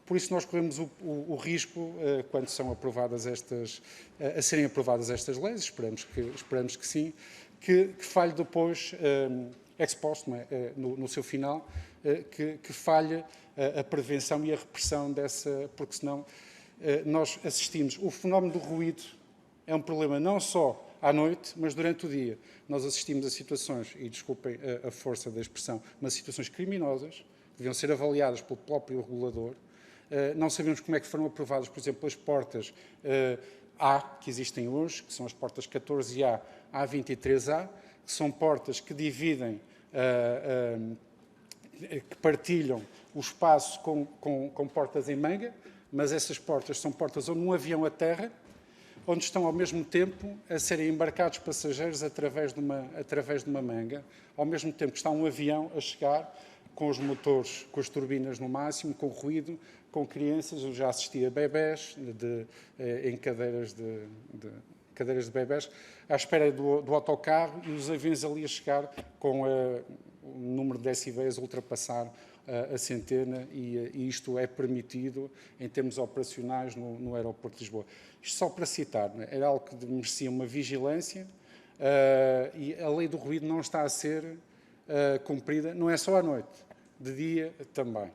Por isso nós corremos o risco, quando são aprovadas a serem aprovadas estas leis, esperamos que sim, que falhe depois, ex post, no seu final, que falhe a prevenção e a repressão dessa, porque senão nós assistimos. O fenómeno do ruído é um problema não só à noite, mas durante o dia. Nós assistimos a situações, e desculpem a força da expressão, mas situações criminosas, que deviam ser avaliadas pelo próprio regulador. Não sabemos como é que foram aprovadas, por exemplo, as portas A, que existem hoje, que são as portas 14A a 23A, que são portas que dividem, que partilham o espaço com portas em manga, mas essas portas são portas onde um avião aterra, onde estão ao mesmo tempo a serem embarcados passageiros através de uma manga, ao mesmo tempo que está um avião a chegar com os motores, com as turbinas no máximo, com ruído, com crianças. Eu já assisti a bebés em cadeiras de bebés, à espera do autocarro, e os aviões ali a chegar com o número de decibéis a ultrapassar a centena, e isto é permitido em termos operacionais no aeroporto de Lisboa. Isto só para citar, era algo que merecia uma vigilância, e a lei do ruído não está a ser cumprida, não é só à noite, de dia também.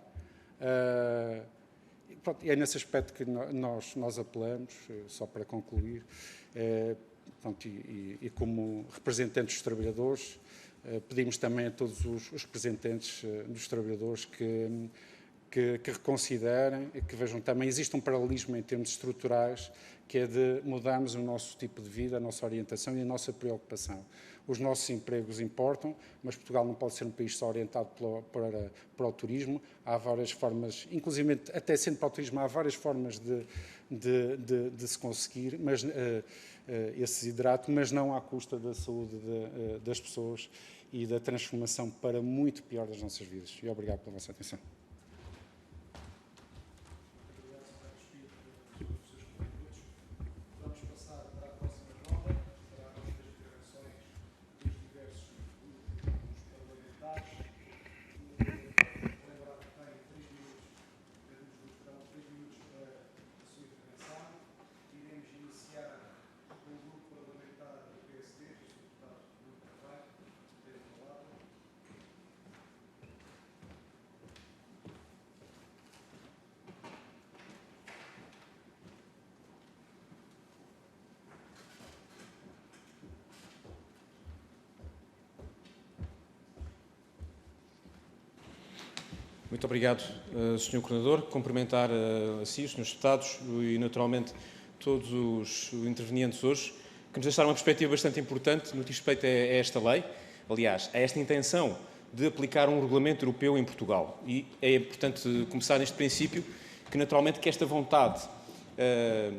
É nesse aspecto que nós apelamos, só para concluir, e como representantes dos trabalhadores, pedimos também a todos os representantes dos trabalhadores que reconsiderem, que vejam também, existe um paralelismo em termos estruturais, que é de mudarmos o nosso tipo de vida, a nossa orientação e a nossa preocupação. Os nossos empregos importam, mas Portugal não pode ser um país só orientado para o turismo. Há várias formas, inclusive até sendo para o turismo, há várias formas de se conseguir esse desidrato, mas não à custa da saúde das pessoas e da transformação para muito pior das nossas vidas. E obrigado pela vossa atenção. Muito obrigado, Sr. Coordenador. Cumprimentar a si, os Srs. Deputados e, naturalmente, todos os intervenientes hoje, que nos deixaram uma perspectiva bastante importante no que diz respeito a esta lei, aliás, a esta intenção de aplicar um regulamento europeu em Portugal. E é importante começar neste princípio que, naturalmente, que esta vontade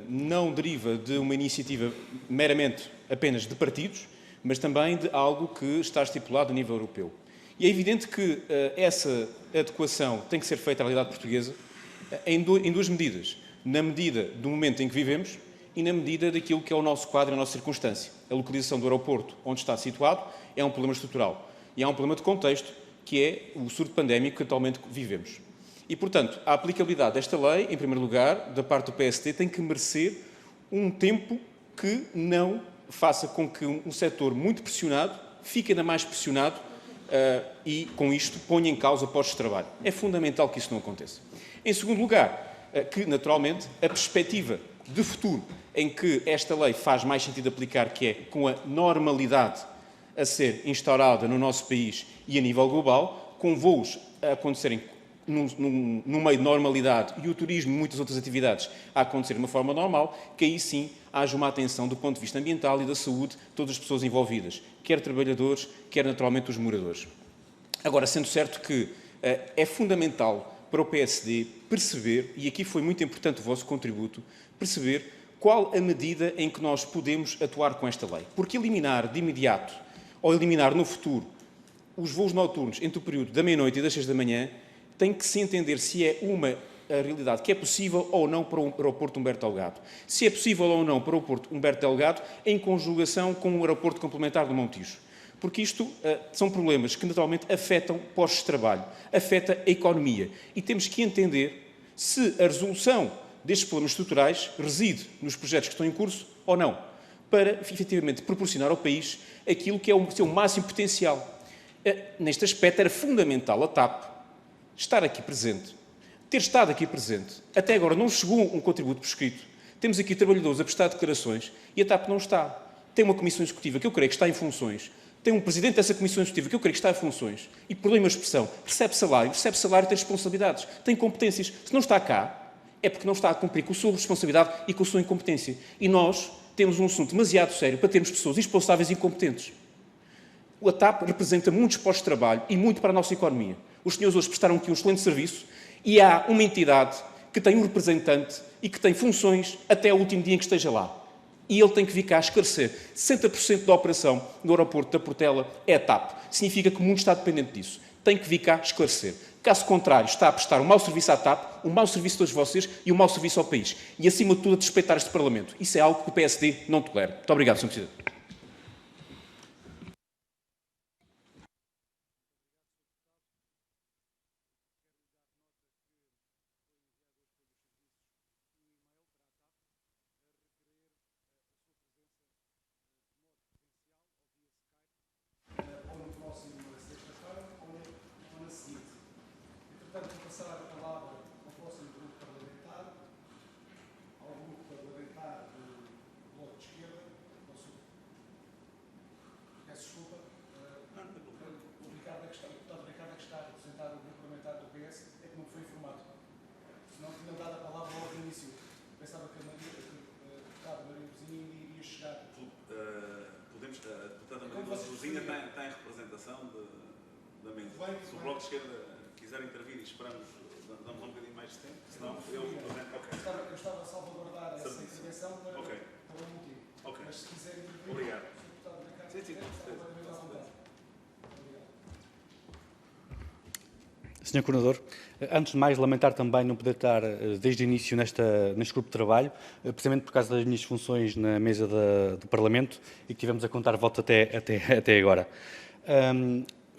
não deriva de uma iniciativa meramente apenas de partidos, mas também de algo que está estipulado a nível europeu. E é evidente que essa adequação tem que ser feita à realidade portuguesa em duas medidas. Na medida do momento em que vivemos e na medida daquilo que é o nosso quadro, a nossa circunstância. A localização do aeroporto onde está situado é um problema estrutural. E há um problema de contexto, que é o surto pandémico que atualmente vivemos. E, portanto, a aplicabilidade desta lei, em primeiro lugar, da parte do PST, tem que merecer um tempo que não faça com que um setor muito pressionado fique ainda mais pressionado e, com isto, ponha em causa postos de trabalho. É fundamental que isso não aconteça. Em segundo lugar, que, naturalmente, a perspectiva de futuro em que esta lei faz mais sentido aplicar, que é com a normalidade a ser instaurada no nosso país e a nível global, com voos a acontecerem num meio de normalidade e o turismo e muitas outras atividades a acontecer de uma forma normal, que aí sim haja uma atenção do ponto de vista ambiental e da saúde de todas as pessoas envolvidas, quer trabalhadores, quer naturalmente os moradores. Agora, sendo certo que é fundamental para o PSD perceber, e aqui foi muito importante o vosso contributo, perceber qual a medida em que nós podemos atuar com esta lei. Porque eliminar de imediato, ou eliminar no futuro, os voos noturnos entre o período da meia-noite e das 6 da manhã, tem que se entender se é uma realidade que é possível ou não para o aeroporto Humberto Delgado. Se é possível ou não para o aeroporto Humberto Delgado em conjugação com o aeroporto complementar do Montijo. Porque isto são problemas que naturalmente afetam postos de trabalho, afeta a economia. E temos que entender se a resolução destes problemas estruturais reside nos projetos que estão em curso ou não, para efetivamente proporcionar ao país aquilo que é o seu máximo potencial. Neste aspecto era fundamental a TAP estar aqui presente, ter estado aqui presente. Até agora não chegou um contributo por escrito. Temos aqui trabalhadores a prestar declarações e a TAP não está. Tem uma comissão executiva que eu creio que está em funções. Tem um presidente dessa comissão executiva que eu creio que está em funções. E, perdoem-me a expressão, recebe salário tem responsabilidades, tem competências. Se não está cá, é porque não está a cumprir com a sua responsabilidade e com a sua incompetência. E nós temos um assunto demasiado sério para termos pessoas irresponsáveis e incompetentes. A TAP representa muitos postos de trabalho e muito para a nossa economia. Os senhores hoje prestaram aqui um excelente serviço e há uma entidade que tem um representante e que tem funções até o último dia em que esteja lá. E ele tem que vir cá esclarecer. 60% da operação no aeroporto da Portela é a TAP. Significa que o mundo está dependente disso. Tem que vir cá esclarecer. Caso contrário, está a prestar um mau serviço à TAP, um mau serviço a todos vocês e um mau serviço ao país. E, acima de tudo, a desrespeitar este Parlamento. Isso é algo que o PSD não tolera. Muito obrigado, Sr. Presidente. Tem representação da mesa. Se o Bloco de Esquerda quiser intervir e esperamos, damos um bocadinho mais de tempo, senão eu represento. Eu estava a salvaguardar essa intervenção para um motivo. Ok. Mas se quiser intervir, obrigado. Sr. Coordenador, antes de mais lamentar também não poder estar desde o início neste grupo de trabalho, precisamente por causa das minhas funções na mesa do Parlamento e que tivemos a contar votos até agora.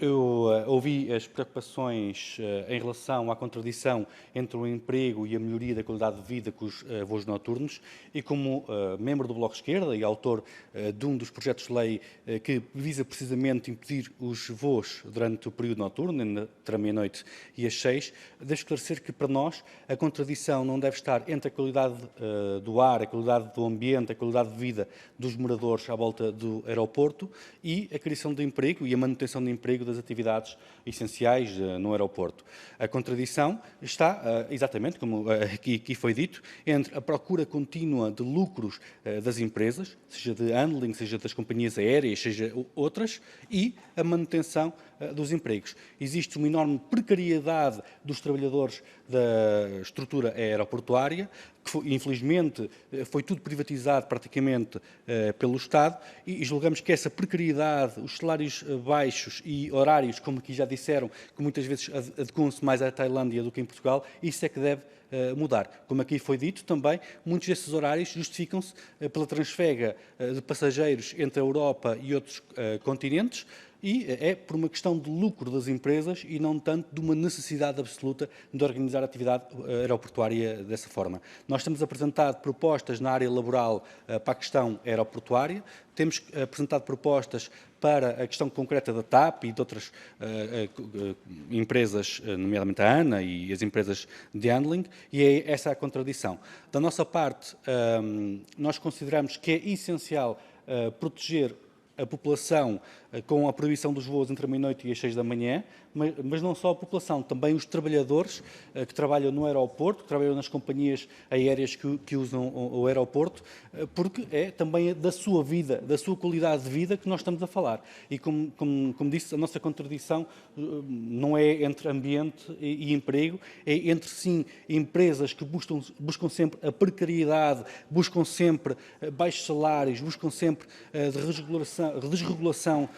Eu ouvi as preocupações em relação à contradição entre o emprego e a melhoria da qualidade de vida com os voos noturnos e como membro do Bloco de Esquerda e autor de um dos projetos de lei que visa precisamente impedir os voos durante o período noturno, entre a meia-noite e as 6, devo esclarecer que para nós a contradição não deve estar entre a qualidade do ar, a qualidade do ambiente, a qualidade de vida dos moradores à volta do aeroporto e a criação de emprego e a manutenção de emprego das atividades essenciais no aeroporto. A contradição está, exatamente como aqui foi dito, entre a procura contínua de lucros das empresas, seja de handling, seja das companhias aéreas, seja outras, e a manutenção dos empregos. Existe uma enorme precariedade dos trabalhadores da estrutura aeroportuária, que infelizmente foi tudo privatizado praticamente pelo Estado e julgamos que essa precariedade, os salários baixos e horários, como aqui já disseram, que muitas vezes adequam-se mais à Tailândia do que em Portugal, isso é que deve mudar. Como aqui foi dito também, muitos desses horários justificam-se pela transfega de passageiros entre a Europa e outros continentes, e é por uma questão de lucro das empresas e não tanto de uma necessidade absoluta de organizar a atividade aeroportuária dessa forma. Nós temos apresentado propostas na área laboral para a questão aeroportuária, temos apresentado propostas para a questão concreta da TAP e de outras empresas, nomeadamente a ANA e as empresas de handling, e é essa a contradição. Da nossa parte, nós consideramos que é essencial proteger a população com a proibição dos voos entre a meia-noite e as 6 da manhã, mas não só a população, também os trabalhadores que trabalham no aeroporto, que trabalham nas companhias aéreas que usam o aeroporto, porque é também da sua vida, da sua qualidade de vida que nós estamos a falar. E como disse, a nossa contradição não é entre ambiente e emprego, é entre, sim, empresas que buscam sempre a precariedade, buscam sempre baixos salários, buscam sempre desregulação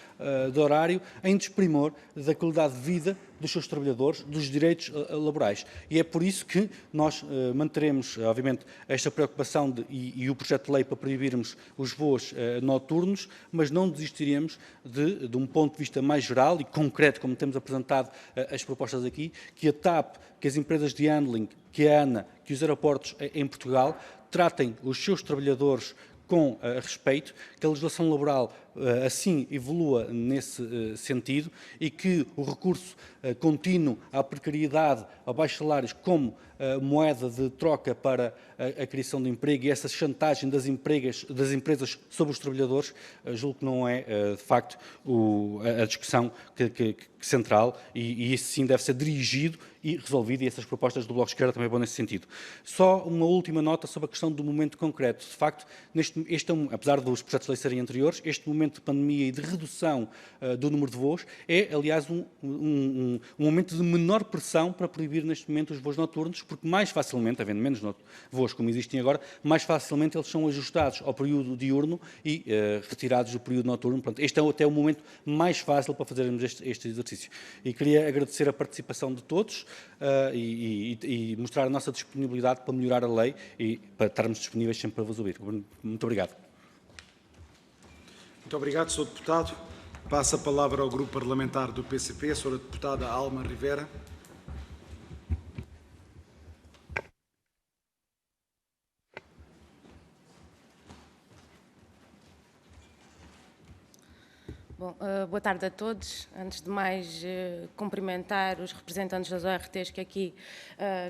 de horário, em desprimor da qualidade de vida dos seus trabalhadores, dos direitos laborais. E é por isso que nós manteremos, obviamente, esta preocupação e o projeto de lei para proibirmos os voos noturnos, mas não desistiremos de um ponto de vista mais geral e concreto, como temos apresentado as propostas aqui, que a TAP, que as empresas de handling, que a ANA, que os aeroportos em Portugal tratem os seus trabalhadores com respeito, que a legislação laboral assim evolua nesse sentido e que o recurso contínuo à precariedade, a baixos salários, como moeda de troca para a criação de emprego e essa chantagem das empresas sobre os trabalhadores, julgo que não é, de facto, a discussão central e isso sim deve ser dirigido e resolvido, e essas propostas do Bloco de Esquerda também vão nesse sentido. Só uma última nota sobre a questão do momento concreto. De facto, apesar dos projetos de lei serem anteriores, este momento de pandemia e de redução do número de voos é, aliás, um momento de menor pressão para proibir neste momento os voos noturnos, porque mais facilmente, havendo menos voos como existem agora, mais facilmente eles são ajustados ao período diurno e retirados do período noturno. Portanto, este é até o momento mais fácil para fazermos este exercício. E queria agradecer a participação de todos e mostrar a nossa disponibilidade para melhorar a lei e para estarmos disponíveis sempre para vos ouvir. Muito obrigado. Muito obrigado, Sr. Deputado. Passo a palavra ao Grupo Parlamentar do PCP, a Sra. Deputada Alma Rivera. Bom, boa tarde a todos. Antes de mais, cumprimentar os representantes das ORTs que aqui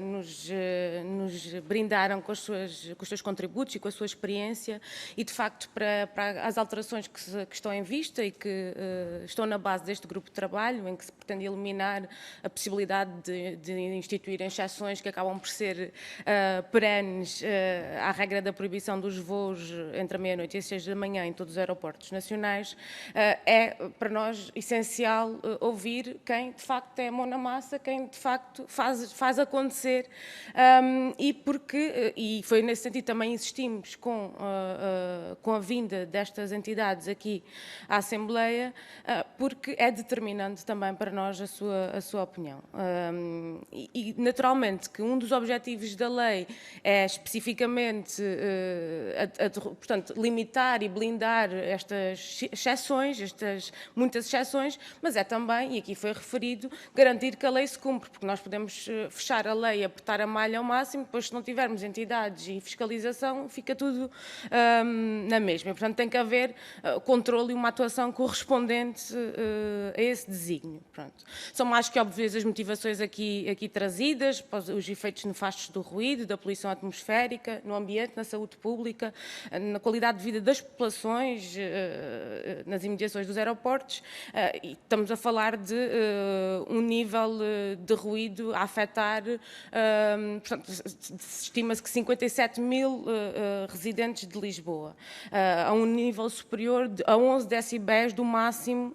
nos brindaram com os seus contributos e com a sua experiência e, de facto, para as alterações que estão em vista e que estão na base deste grupo de trabalho, em que se pretende eliminar a possibilidade de instituir exceções que acabam por ser perenes à regra da proibição dos voos entre a meia-noite e as 6 da manhã em todos os aeroportos nacionais, é para nós essencial ouvir quem de facto é a mão na massa, quem de facto faz acontecer e foi nesse sentido também insistimos com a vinda destas entidades aqui à Assembleia, porque é determinante também para nós a sua opinião. E naturalmente que um dos objetivos da lei é especificamente, portanto, limitar e blindar estas exceções, muitas exceções, mas é também, e aqui foi referido, garantir que a lei se cumpre, porque nós podemos fechar a lei, apertar a malha ao máximo, depois se não tivermos entidades e fiscalização, fica tudo na mesma. E, portanto, tem que haver controle e uma atuação correspondente a esse desígnio. Pronto. São mais que óbvias as motivações aqui trazidas, os efeitos nefastos do ruído, da poluição atmosférica, no ambiente, na saúde pública, na qualidade de vida das populações, nas imediações dos aeroportos, e estamos a falar de um nível de ruído a afetar, portanto, estima-se que 57 mil residentes de Lisboa, a um nível superior a 11 decibéis do máximo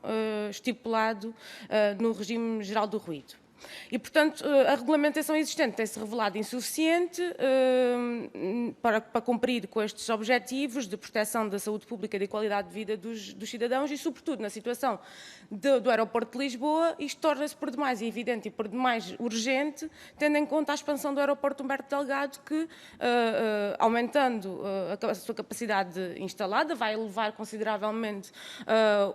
estipulado no regime geral do ruído. E, portanto, a regulamentação existente tem-se revelado insuficiente para cumprir com estes objetivos de proteção da saúde pública e da qualidade de vida dos cidadãos e, sobretudo, na situação do aeroporto de Lisboa, isto torna-se por demais evidente e por demais urgente, tendo em conta a expansão do aeroporto Humberto Delgado, que, aumentando a sua capacidade instalada, vai elevar consideravelmente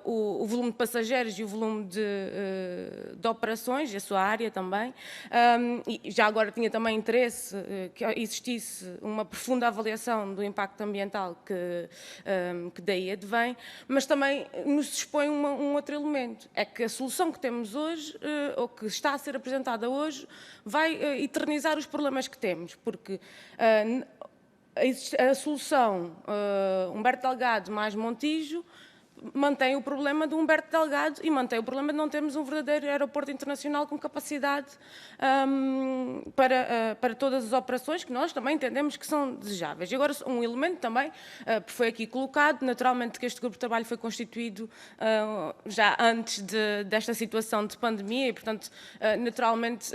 o volume de passageiros e o volume de operações, e a sua área também, e já agora tinha também interesse que existisse uma profunda avaliação do impacto ambiental que daí advém, mas também nos expõe um outro elemento, é que a solução que temos hoje, ou que está a ser apresentada hoje, vai eternizar os problemas que temos, porque a solução Humberto Delgado mais Montijo mantém o problema do Humberto Delgado e mantém o problema de não termos um verdadeiro aeroporto internacional com capacidade para todas as operações que nós também entendemos que são desejáveis. E agora um elemento também, foi aqui colocado, naturalmente que este grupo de trabalho foi constituído já antes desta situação de pandemia e, portanto, naturalmente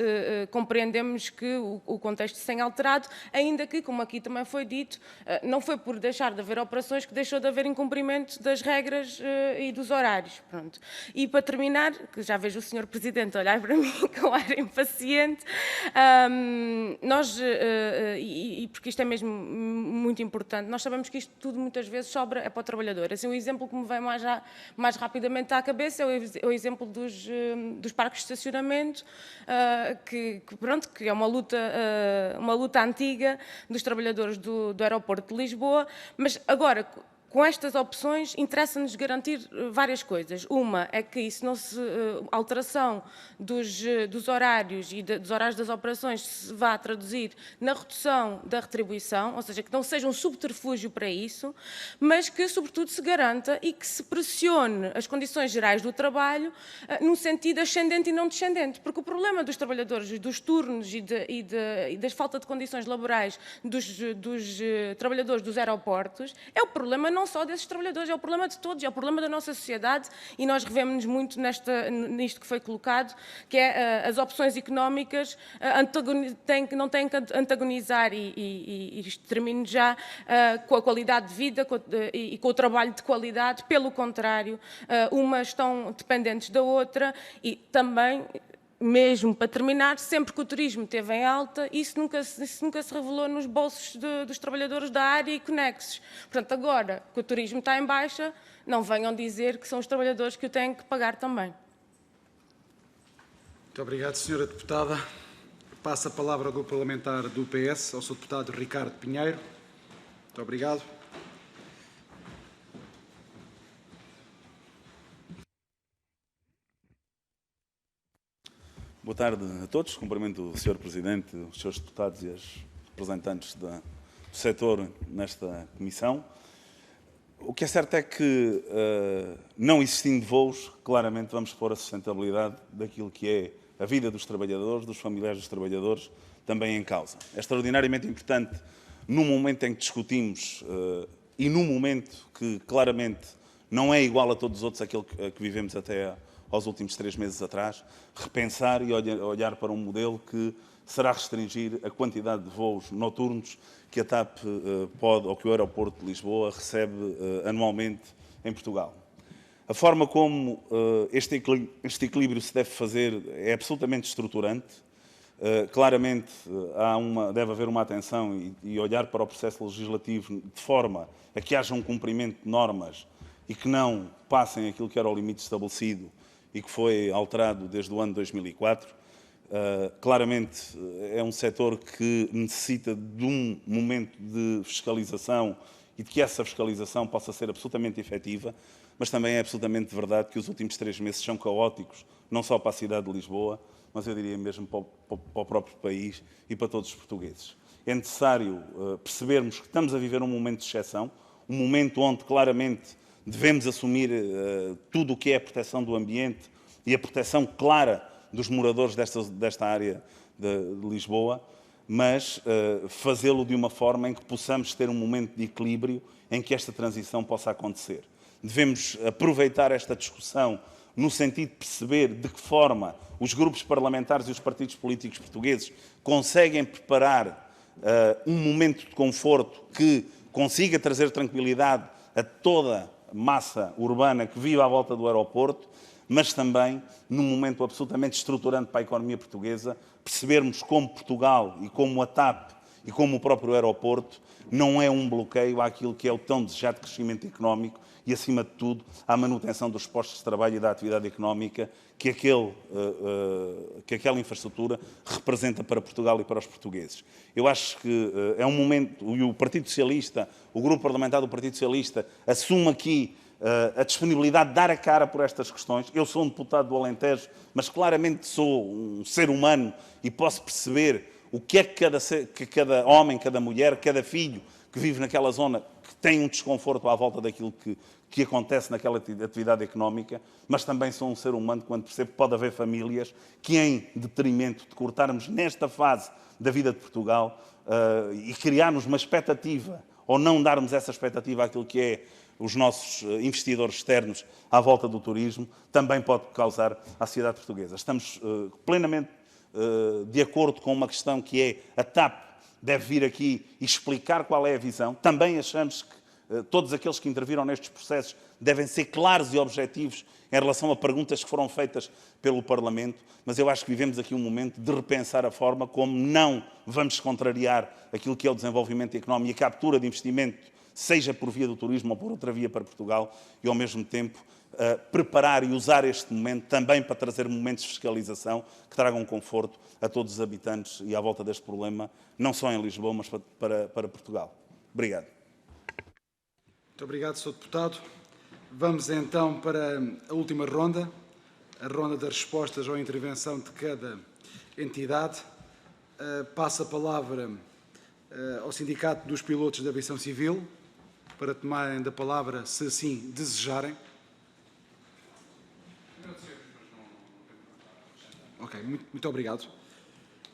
compreendemos que o contexto se tem alterado, ainda que, como aqui também foi dito, não foi por deixar de haver operações que deixou de haver incumprimento das regras e dos horários. Pronto. E para terminar, que já vejo o Sr. Presidente olhar para mim com ar impaciente, porque isto é mesmo muito importante, nós sabemos que isto tudo muitas vezes sobra é para o trabalhador. Assim, o exemplo que me vem mais rapidamente à cabeça é o exemplo dos parques de estacionamento, que é uma luta antiga dos trabalhadores do aeroporto de Lisboa, mas agora, com estas opções, interessa-nos garantir várias coisas. Uma é que isso não se, alteração dos horários e dos horários das operações se vá traduzir na redução da retribuição, ou seja, que não seja um subterfúgio para isso, mas que, sobretudo, se garanta e que se pressione as condições gerais do trabalho num sentido ascendente e não descendente, porque o problema dos trabalhadores, dos turnos e da falta de condições laborais dos trabalhadores dos aeroportos é o problema não só desses trabalhadores, é o problema de todos, é o problema da nossa sociedade e nós revemos-nos muito nisto que foi colocado, que é as opções económicas não têm que antagonizar e termino já com a qualidade de vida e com o trabalho de qualidade, pelo contrário, umas estão dependentes da outra e também, mesmo para terminar, sempre que o turismo esteve em alta, isso nunca se revelou nos bolsos dos trabalhadores da área e conexos. Portanto, agora que o turismo está em baixa, não venham dizer que são os trabalhadores que o têm que pagar também. Muito obrigado, Sra. Deputada. Passa a palavra ao Grupo Parlamentar do PS, ao Sr. Deputado Ricardo Pinheiro. Muito obrigado. Boa tarde a todos. Cumprimento o Sr. Presidente, os Srs. Deputados e as representantes do setor nesta comissão. O que é certo é que, não existindo voos, claramente vamos pôr a sustentabilidade daquilo que é a vida dos trabalhadores, dos familiares dos trabalhadores, também em causa. É extraordinariamente importante, no momento em que discutimos e num momento que claramente não é igual a todos os outros, aquele que vivemos até aos últimos 3 meses atrás, repensar e olhar para um modelo que será restringir a quantidade de voos noturnos que a TAP pode, ou que o aeroporto de Lisboa recebe anualmente em Portugal. A forma como este equilíbrio se deve fazer é absolutamente estruturante. Claramente deve haver uma atenção e olhar para o processo legislativo de forma a que haja um cumprimento de normas e que não passem aquilo que era o limite estabelecido e que foi alterado desde o ano 2004. Claramente é um setor que necessita de um momento de fiscalização e de que essa fiscalização possa ser absolutamente efetiva, mas também é absolutamente verdade que os últimos 3 meses são caóticos, não só para a cidade de Lisboa, mas eu diria mesmo para o próprio país e para todos os portugueses. É necessário percebermos que estamos a viver um momento de exceção, um momento onde claramente devemos assumir tudo o que é a proteção do ambiente e a proteção clara dos moradores desta área de Lisboa, mas fazê-lo de uma forma em que possamos ter um momento de equilíbrio em que esta transição possa acontecer. Devemos aproveitar esta discussão no sentido de perceber de que forma os grupos parlamentares e os partidos políticos portugueses conseguem preparar um momento de conforto que consiga trazer tranquilidade a toda a massa urbana que vive à volta do aeroporto, mas também, num momento absolutamente estruturante para a economia portuguesa, percebermos como Portugal e como a TAP e como o próprio aeroporto não é um bloqueio àquilo que é o tão desejado crescimento económico e, acima de tudo, à manutenção dos postos de trabalho e da atividade económica que aquela infraestrutura representa para Portugal e para os portugueses. Eu acho que é um momento, e o Partido Socialista, o Grupo Parlamentar do Partido Socialista, assume aqui a disponibilidade de dar a cara por estas questões. Eu sou um deputado do Alentejo, mas claramente sou um ser humano e posso perceber o que é que cada homem, cada mulher, cada filho que vive naquela zona, que tem um desconforto à volta daquilo que acontece naquela atividade económica, mas também sou um ser humano quando percebo que pode haver famílias que, em detrimento de cortarmos nesta fase da vida de Portugal e criarmos uma expectativa, ou não darmos essa expectativa àquilo que é os nossos investidores externos à volta do turismo, também pode causar à sociedade portuguesa. Estamos plenamente de acordo com uma questão que é a TAP deve vir aqui e explicar qual é a visão. Também achamos que todos aqueles que interviram nestes processos devem ser claros e objetivos em relação a perguntas que foram feitas pelo Parlamento, mas eu acho que vivemos aqui um momento de repensar a forma como não vamos contrariar aquilo que é o desenvolvimento económico e a captura de investimento, seja por via do turismo ou por outra via para Portugal, e ao mesmo tempo preparar e usar este momento também para trazer momentos de fiscalização que tragam conforto a todos os habitantes e à volta deste problema, não só em Lisboa, mas para Portugal. Obrigado. Muito obrigado, Sr. Deputado. Vamos então para a última ronda, a ronda das respostas ou intervenção de cada entidade. Passo a palavra ao Sindicato dos Pilotos da Aviação Civil, para tomarem da palavra, se assim desejarem. Ok, muito obrigado.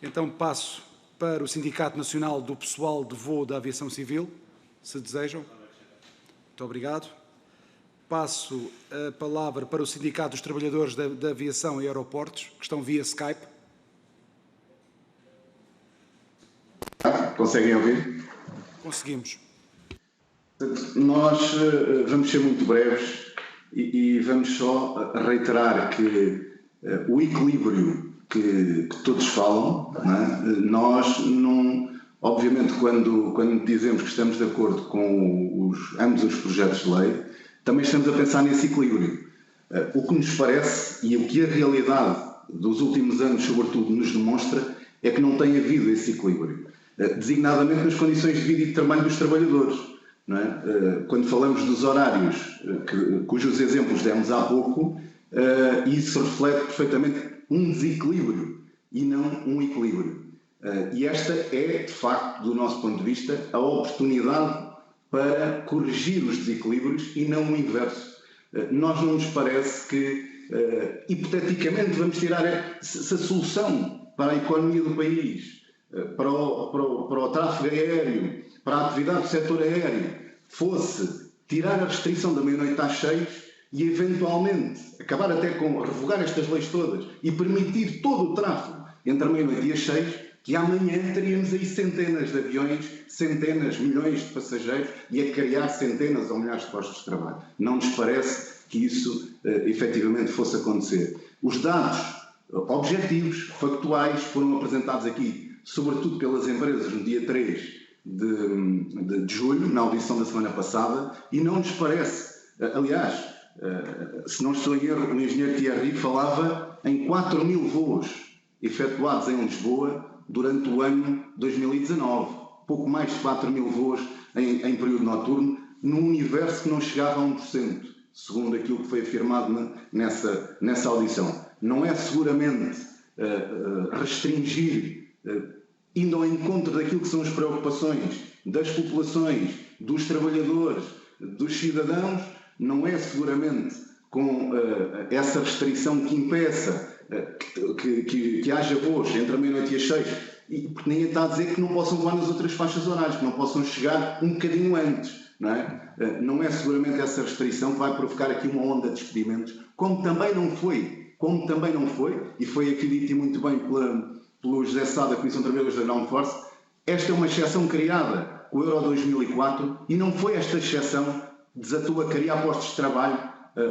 Então passo para o Sindicato Nacional do Pessoal de Voo da Aviação Civil, se desejam. Muito obrigado. Passo a palavra para o Sindicato dos Trabalhadores da Aviação e Aeroportos, que estão via Skype. Conseguem ouvir? Conseguimos. Nós vamos ser muito breves e vamos só reiterar que o equilíbrio que todos falam, não é? Nós não, obviamente, quando dizemos que estamos de acordo com ambos os projetos de lei, também estamos a pensar nesse equilíbrio. O que nos parece e o que a realidade dos últimos anos, sobretudo, nos demonstra é que não tem havido esse equilíbrio, designadamente nas condições de vida e de trabalho dos trabalhadores. Não é? Quando falamos dos horários, cujos exemplos demos há pouco, isso reflete perfeitamente um desequilíbrio e não um equilíbrio. E esta é, de facto, do nosso ponto de vista, a oportunidade para corrigir os desequilíbrios e não o inverso. Nós não nos parece que, hipoteticamente, vamos tirar se a solução para a economia do país, para o tráfego aéreo, para a atividade do setor aéreo, fosse tirar a restrição da meia-noite às 6 e, eventualmente, acabar até com revogar estas leis todas e permitir todo o tráfego entre a meia-noite e as 6, que amanhã teríamos aí centenas de aviões, centenas, milhões de passageiros e a criar centenas ou milhares de postos de trabalho. Não nos parece que isso efetivamente fosse acontecer. Os dados objetivos, factuais, foram apresentados aqui, sobretudo pelas empresas, no dia 3 de julho, na audição da semana passada, e não nos parece, aliás, se não estou em erro, o engenheiro Thierry falava em 4.000 voos efetuados em Lisboa durante o ano 2019, pouco mais de 4.000 voos em período noturno, num universo que não chegava a 1%, segundo aquilo que foi afirmado nessa audição. Não é seguramente restringir, indo ao encontro daquilo que são as preocupações das populações, dos trabalhadores, dos cidadãos, não é seguramente com essa restrição que impeça que haja voos entre a meia-noite e as 6, porque ninguém está a dizer que não possam voar nas outras faixas horárias, que não possam chegar um bocadinho antes. Não é? Não é seguramente essa restrição que vai provocar aqui uma onda de despedimentos, como também não foi, e foi aqui dito muito bem pelo José Sá da Comissão de Trabalhadores da Ground Force, esta é uma exceção criada com o Euro 2004 e não foi esta exceção que desatou a criar postos de trabalho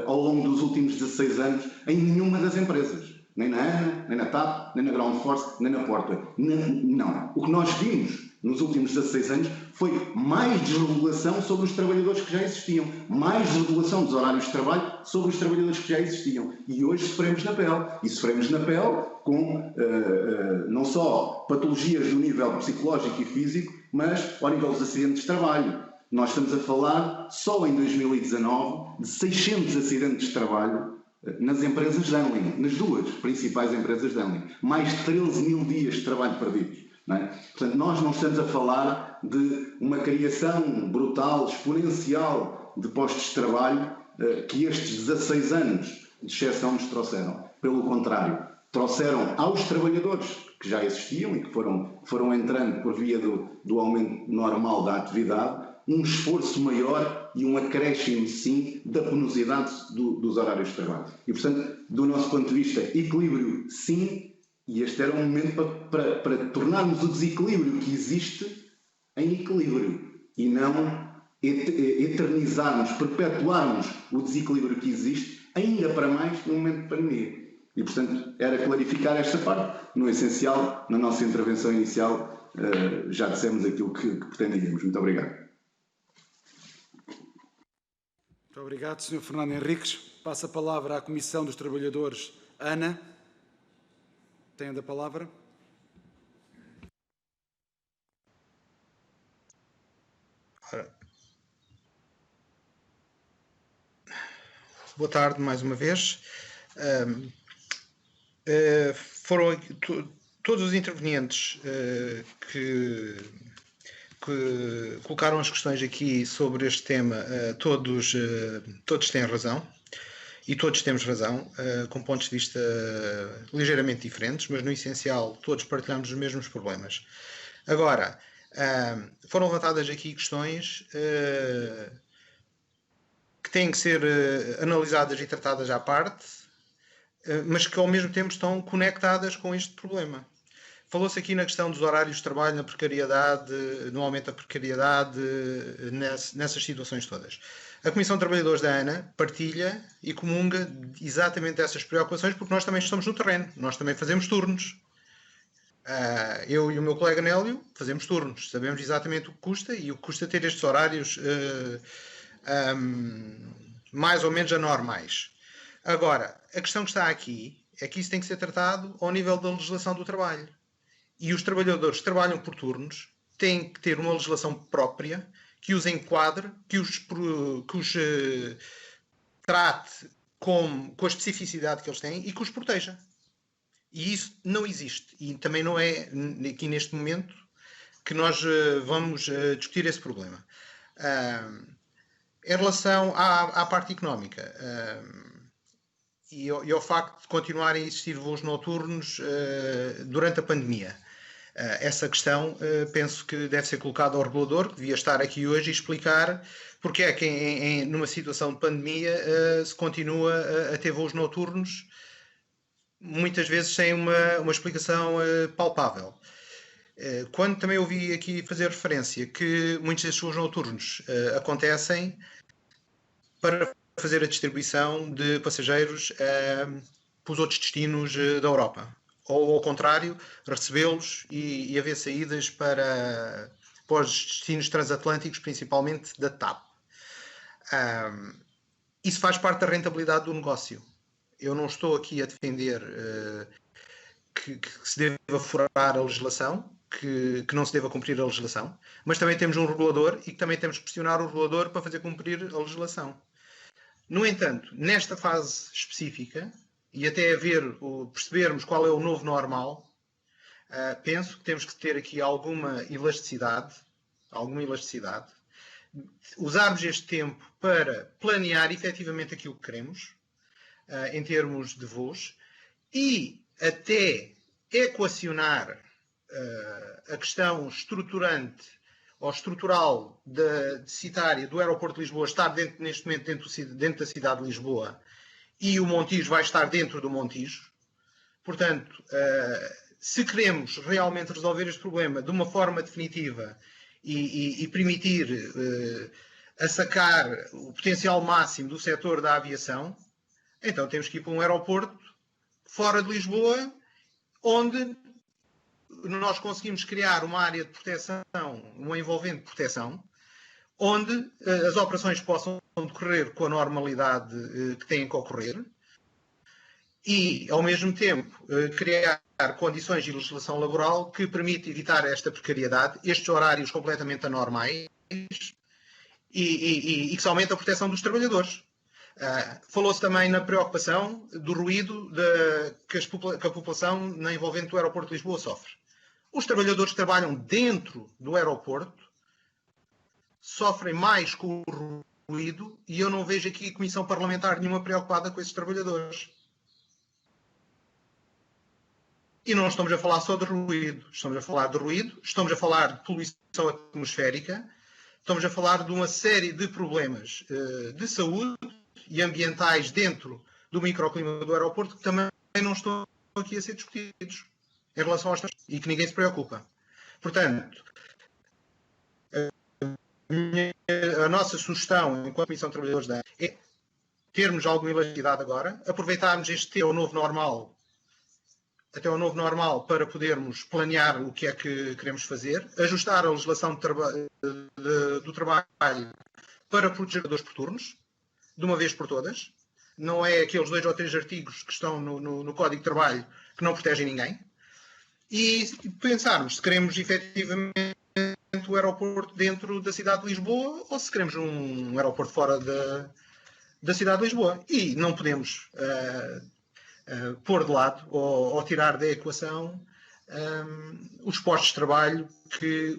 ao longo dos últimos 16 anos em nenhuma das empresas. Nem na ANA, nem na TAP, nem na Ground Force, nem na Porta. Não. O que nós vimos nos últimos 16 anos foi mais desregulação sobre os trabalhadores que já existiam, mais desregulação dos horários de trabalho sobre os trabalhadores que já existiam. E hoje sofremos na pele. E sofremos na pele com não só patologias do nível psicológico e físico, mas ao nível dos acidentes de trabalho. Nós estamos a falar, só em 2019, de 600 acidentes de trabalho nas empresas de handling, nas duas principais empresas de handling. Mais de 13 mil dias de trabalho perdidos. Não é? Portanto, nós não estamos a falar de uma criação brutal, exponencial de postos de trabalho que estes 16 anos de exceção nos trouxeram. Pelo contrário, trouxeram aos trabalhadores que já existiam e que foram entrando por via do aumento normal da atividade, um esforço maior e um acréscimo, sim, da penosidade dos horários de trabalho. E, portanto, do nosso ponto de vista, equilíbrio, sim, e este era um momento para tornarmos o desequilíbrio que existe em equilíbrio e não eternizarmos, perpetuarmos o desequilíbrio que existe, ainda para mais no momento de pandemia. E, portanto, era clarificar esta parte. No essencial, na nossa intervenção inicial, já dissemos aquilo que pretendíamos. Muito obrigado. Muito obrigado, Sr. Fernando Henriques. Passo a palavra à Comissão dos Trabalhadores. Ana, tem a palavra. Boa tarde, mais uma vez. Foram todos os intervenientes que colocaram as questões aqui sobre este tema, todos têm razão e todos temos razão, com pontos de vista ligeiramente diferentes, mas no essencial todos partilhamos os mesmos problemas. Agora, foram levantadas aqui questões que têm que ser analisadas e tratadas à parte, mas que ao mesmo tempo estão conectadas com este problema. Falou-se aqui na questão dos horários de trabalho, na precariedade, no aumento da precariedade, nessas situações todas. A Comissão de Trabalhadores da ANA partilha e comunga exatamente dessas preocupações, porque nós também estamos no terreno, nós também fazemos turnos. Eu e o meu colega Nélio fazemos turnos, sabemos exatamente o que custa e o que custa ter estes horários mais ou menos anormais. Agora, a questão que está aqui é que isso tem que ser tratado ao nível da legislação do trabalho. E os trabalhadores que trabalham por turnos têm que ter uma legislação própria que os enquadre, que os trate com a especificidade que eles têm e que os proteja. E isso não existe. E também não é aqui neste momento que nós vamos discutir esse problema. Em relação à parte económica e ao facto de continuarem a existir voos noturnos durante a pandemia, essa questão penso que deve ser colocada ao regulador, que devia estar aqui hoje e explicar porque é que numa situação de pandemia se continua a ter voos noturnos, muitas vezes sem uma explicação palpável. Quando também ouvi aqui fazer referência que muitos desses voos noturnos acontecem para fazer a distribuição de passageiros para os outros destinos da Europa. Ou, ao contrário, recebê-los e haver saídas para os destinos transatlânticos, principalmente da TAP. Isso faz parte da rentabilidade do negócio. Eu não estou aqui a defender que se deva furar a legislação, que não se deva cumprir a legislação, mas também temos um regulador e também temos que pressionar o regulador para fazer cumprir a legislação. No entanto, nesta fase específica, e até percebermos qual é o novo normal, penso que temos que ter aqui alguma elasticidade, usarmos este tempo para planear efetivamente aquilo que queremos, em termos de voos, e até equacionar a questão estruturante ou estrutural deficitária do aeroporto de Lisboa estar neste momento dentro da cidade de Lisboa e o Montijo vai estar dentro do Montijo. Portanto, se queremos realmente resolver este problema de uma forma definitiva e permitir assacar o potencial máximo do setor da aviação, então temos que ir para um aeroporto fora de Lisboa, onde nós conseguimos criar uma área de proteção, uma envolvente de proteção, onde as operações possam decorrer com a normalidade que têm que ocorrer e, ao mesmo tempo, criar condições e legislação laboral que permite evitar esta precariedade, estes horários completamente anormais e que se aumente a proteção dos trabalhadores. Falou-se também na preocupação do ruído que a população na envolvente do aeroporto de Lisboa sofre. Os trabalhadores que trabalham dentro do aeroporto sofrem mais com o ruído e eu não vejo aqui comissão parlamentar nenhuma preocupada com esses trabalhadores. E não estamos a falar só de ruído. Estamos a falar de ruído, estamos a falar de poluição atmosférica, estamos a falar de uma série de problemas de saúde e ambientais dentro do microclima do aeroporto que também não estão aqui a ser discutidos em relação aos e que ninguém se preocupa. Portanto, a nossa sugestão enquanto Comissão de Trabalhadores da é termos alguma elasticidade agora, aproveitarmos este novo normal até ao novo normal para podermos planear o que é que queremos fazer, ajustar a legislação do trabalho para proteger os por turnos, de uma vez por todas. Não é aqueles 2 ou 3 artigos que estão no Código de Trabalho que não protegem ninguém. E pensarmos se queremos efetivamente o aeroporto dentro da cidade de Lisboa ou se queremos um aeroporto fora da cidade de Lisboa. E não podemos pôr de lado ou tirar da equação os postos de trabalho que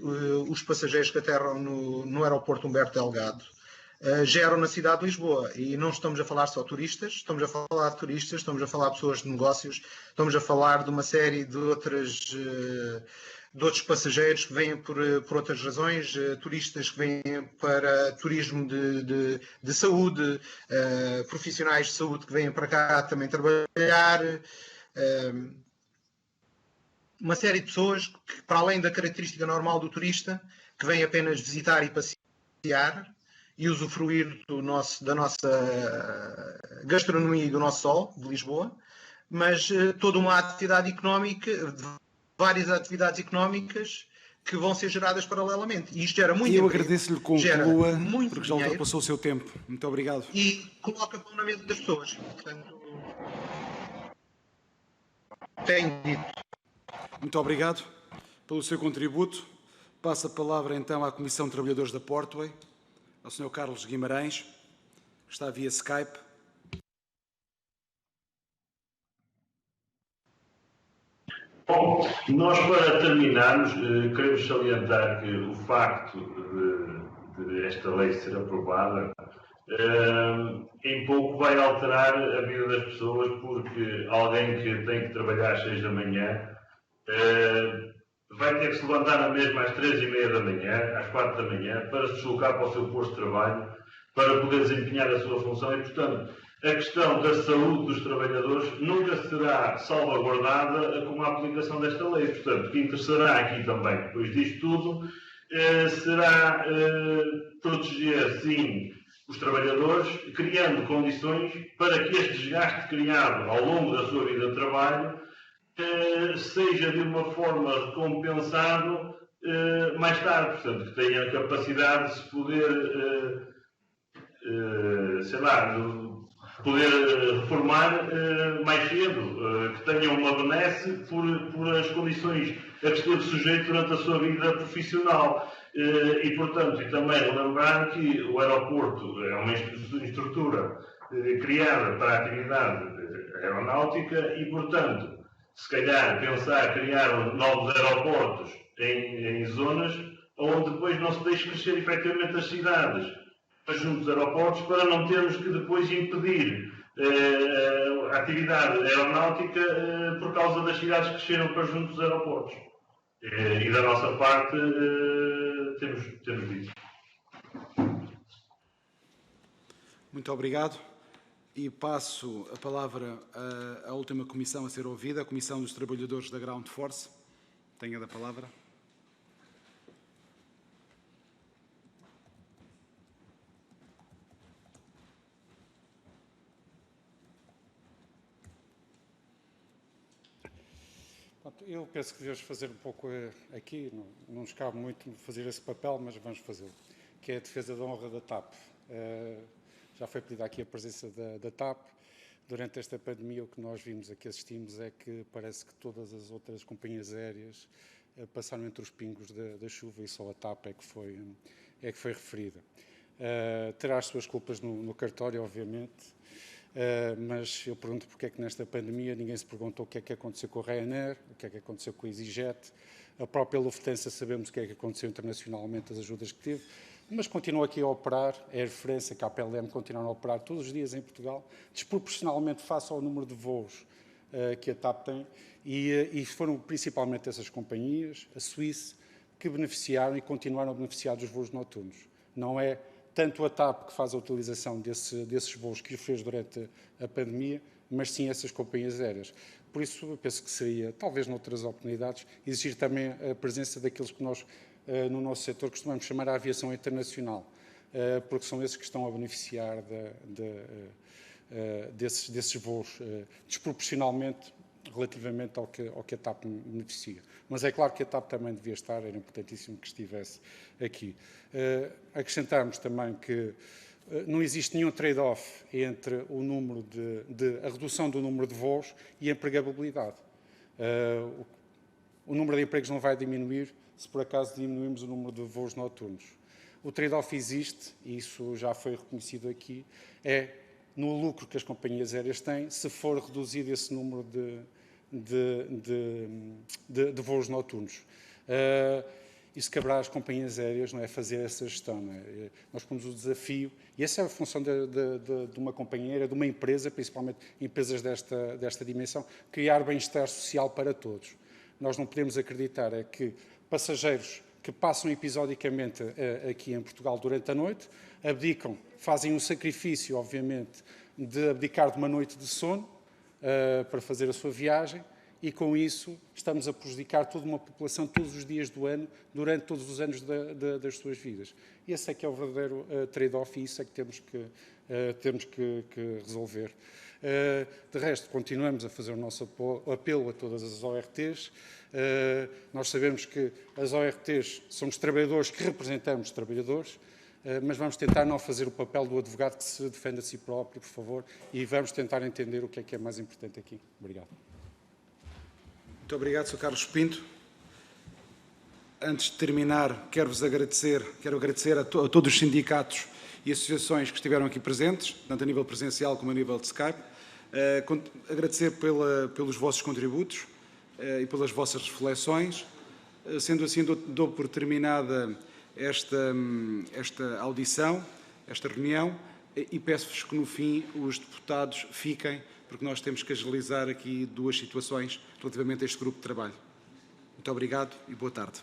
os passageiros que aterram no aeroporto Humberto Delgado geram na cidade de Lisboa. E não estamos a falar só turistas, estamos a falar de turistas, estamos a falar de pessoas de negócios, estamos a falar de uma série de outros passageiros que vêm por outras razões, turistas que vêm para turismo de saúde, profissionais de saúde que vêm para cá também trabalhar, uma série de pessoas que, para além da característica normal do turista, que vêm apenas visitar e passear e usufruir da nossa gastronomia e do nosso sol, de Lisboa, mas toda uma atividade económica, várias atividades económicas que vão ser geradas paralelamente. E isto gera muito emprego. Eu agradeço-lhe que conclua, porque já ultrapassou o seu tempo. Muito obrigado. E coloca pão na mesa das pessoas. Portanto, tenho dito. Muito obrigado pelo seu contributo. Passo a palavra então à Comissão de Trabalhadores da Portway, ao Sr. Carlos Guimarães, que está via Skype. Bom, nós para terminarmos, queremos salientar que o facto de esta lei ser aprovada em pouco vai alterar a vida das pessoas, porque alguém que tem que trabalhar às 6 da manhã vai ter que se levantar na mesma às 3h30 da manhã, às 4 da manhã, para se deslocar para o seu posto de trabalho, para poder desempenhar a sua função e, portanto, a questão da saúde dos trabalhadores nunca será salvaguardada com a aplicação desta lei. Portanto, o que interessará aqui também, depois disto tudo, será proteger, sim, os trabalhadores, criando condições para que este desgaste criado ao longo da sua vida de trabalho seja de uma forma recompensado mais tarde. Portanto, que tenha a capacidade de se poder, sei lá, poder reformar mais cedo, que tenha uma benesse por as condições a que esteve sujeito durante a sua vida profissional. E, portanto, e também lembrar que o aeroporto é uma estrutura criada para a atividade aeronáutica e, portanto, se calhar pensar criar novos aeroportos em zonas onde depois não se deixe crescer efetivamente as cidades junto dos aeroportos, para não termos que depois impedir a atividade aeronáutica por causa das cidades que cresceram para junto dos aeroportos. E da nossa parte temos dito. Muito obrigado. E passo a palavra à última comissão a ser ouvida, a Comissão dos Trabalhadores da Ground Force. Tenha da palavra. Eu penso que devemos fazer um pouco aqui, não nos cabe muito fazer esse papel, mas vamos fazê-lo, que é a defesa da honra da TAP. Já foi pedida aqui a presença da TAP. Durante esta pandemia, o que nós vimos aqui, assistimos, é que parece que todas as outras companhias aéreas passaram entre os pingos da chuva e só a TAP é que foi referida. Terá as suas culpas no cartório, obviamente, mas eu pergunto porque é que nesta pandemia ninguém se perguntou o que é que aconteceu com a Ryanair, o que é que aconteceu com a EasyJet, a própria Lufthansa sabemos o que é que aconteceu internacionalmente, as ajudas que teve, mas continua aqui a operar, a Air France, a KPLM continuam a operar todos os dias em Portugal, desproporcionalmente face ao número de voos que a TAP tem, e foram principalmente essas companhias, a Swiss, que beneficiaram e continuaram a beneficiar dos voos noturnos. Não é tanto a TAP que faz a utilização desses voos que o fez durante a pandemia, mas sim essas companhias aéreas. Por isso, eu penso que seria, talvez noutras oportunidades, exigir também a presença daqueles que nós, no nosso setor, costumamos chamar a aviação internacional, porque são esses que estão a beneficiar desses voos desproporcionalmente relativamente ao que a TAP beneficia. Mas é claro que a TAP também devia estar, era importantíssimo que estivesse aqui. Acrescentarmos também que não existe nenhum trade-off entre o número a redução do número de voos e a empregabilidade. O número de empregos não vai diminuir se por acaso diminuirmos o número de voos noturnos. O trade-off existe, e isso já foi reconhecido aqui, é no lucro que as companhias aéreas têm, se for reduzido esse número de voos noturnos. Isso caberá às companhias aéreas, não é, fazer essa gestão. Não é? Nós pomos o desafio, e essa é a função de uma companhia aérea, de uma empresa, principalmente empresas desta dimensão, criar bem-estar social para todos. Nós não podemos acreditar que passageiros que passam episodicamente aqui em Portugal durante a noite, abdicam, fazem um sacrifício, obviamente, de abdicar de uma noite de sono para fazer a sua viagem, e com isso estamos a prejudicar toda uma população todos os dias do ano, durante todos os anos das suas vidas. E esse é que é o verdadeiro trade-off, e isso é que temos que resolver. De resto, continuamos a fazer o nosso apelo a todas as ORTs. Nós sabemos que as ORTs somos trabalhadores que representamos trabalhadores, mas vamos tentar não fazer o papel do advogado que se defende a si próprio, por favor, e vamos tentar entender o que é mais importante aqui. Obrigado. Muito obrigado, Sr. Carlos Pinto. Antes de terminar, quero agradecer a todos os sindicatos e associações que estiveram aqui presentes, tanto a nível presencial como a nível de Skype. Agradecer pelos vossos contributos e pelas vossas reflexões. Sendo assim, dou por terminada esta audição, esta reunião, e peço-vos que, no fim, os deputados fiquem, porque nós temos que agilizar aqui duas situações relativamente a este grupo de trabalho. Muito obrigado e boa tarde.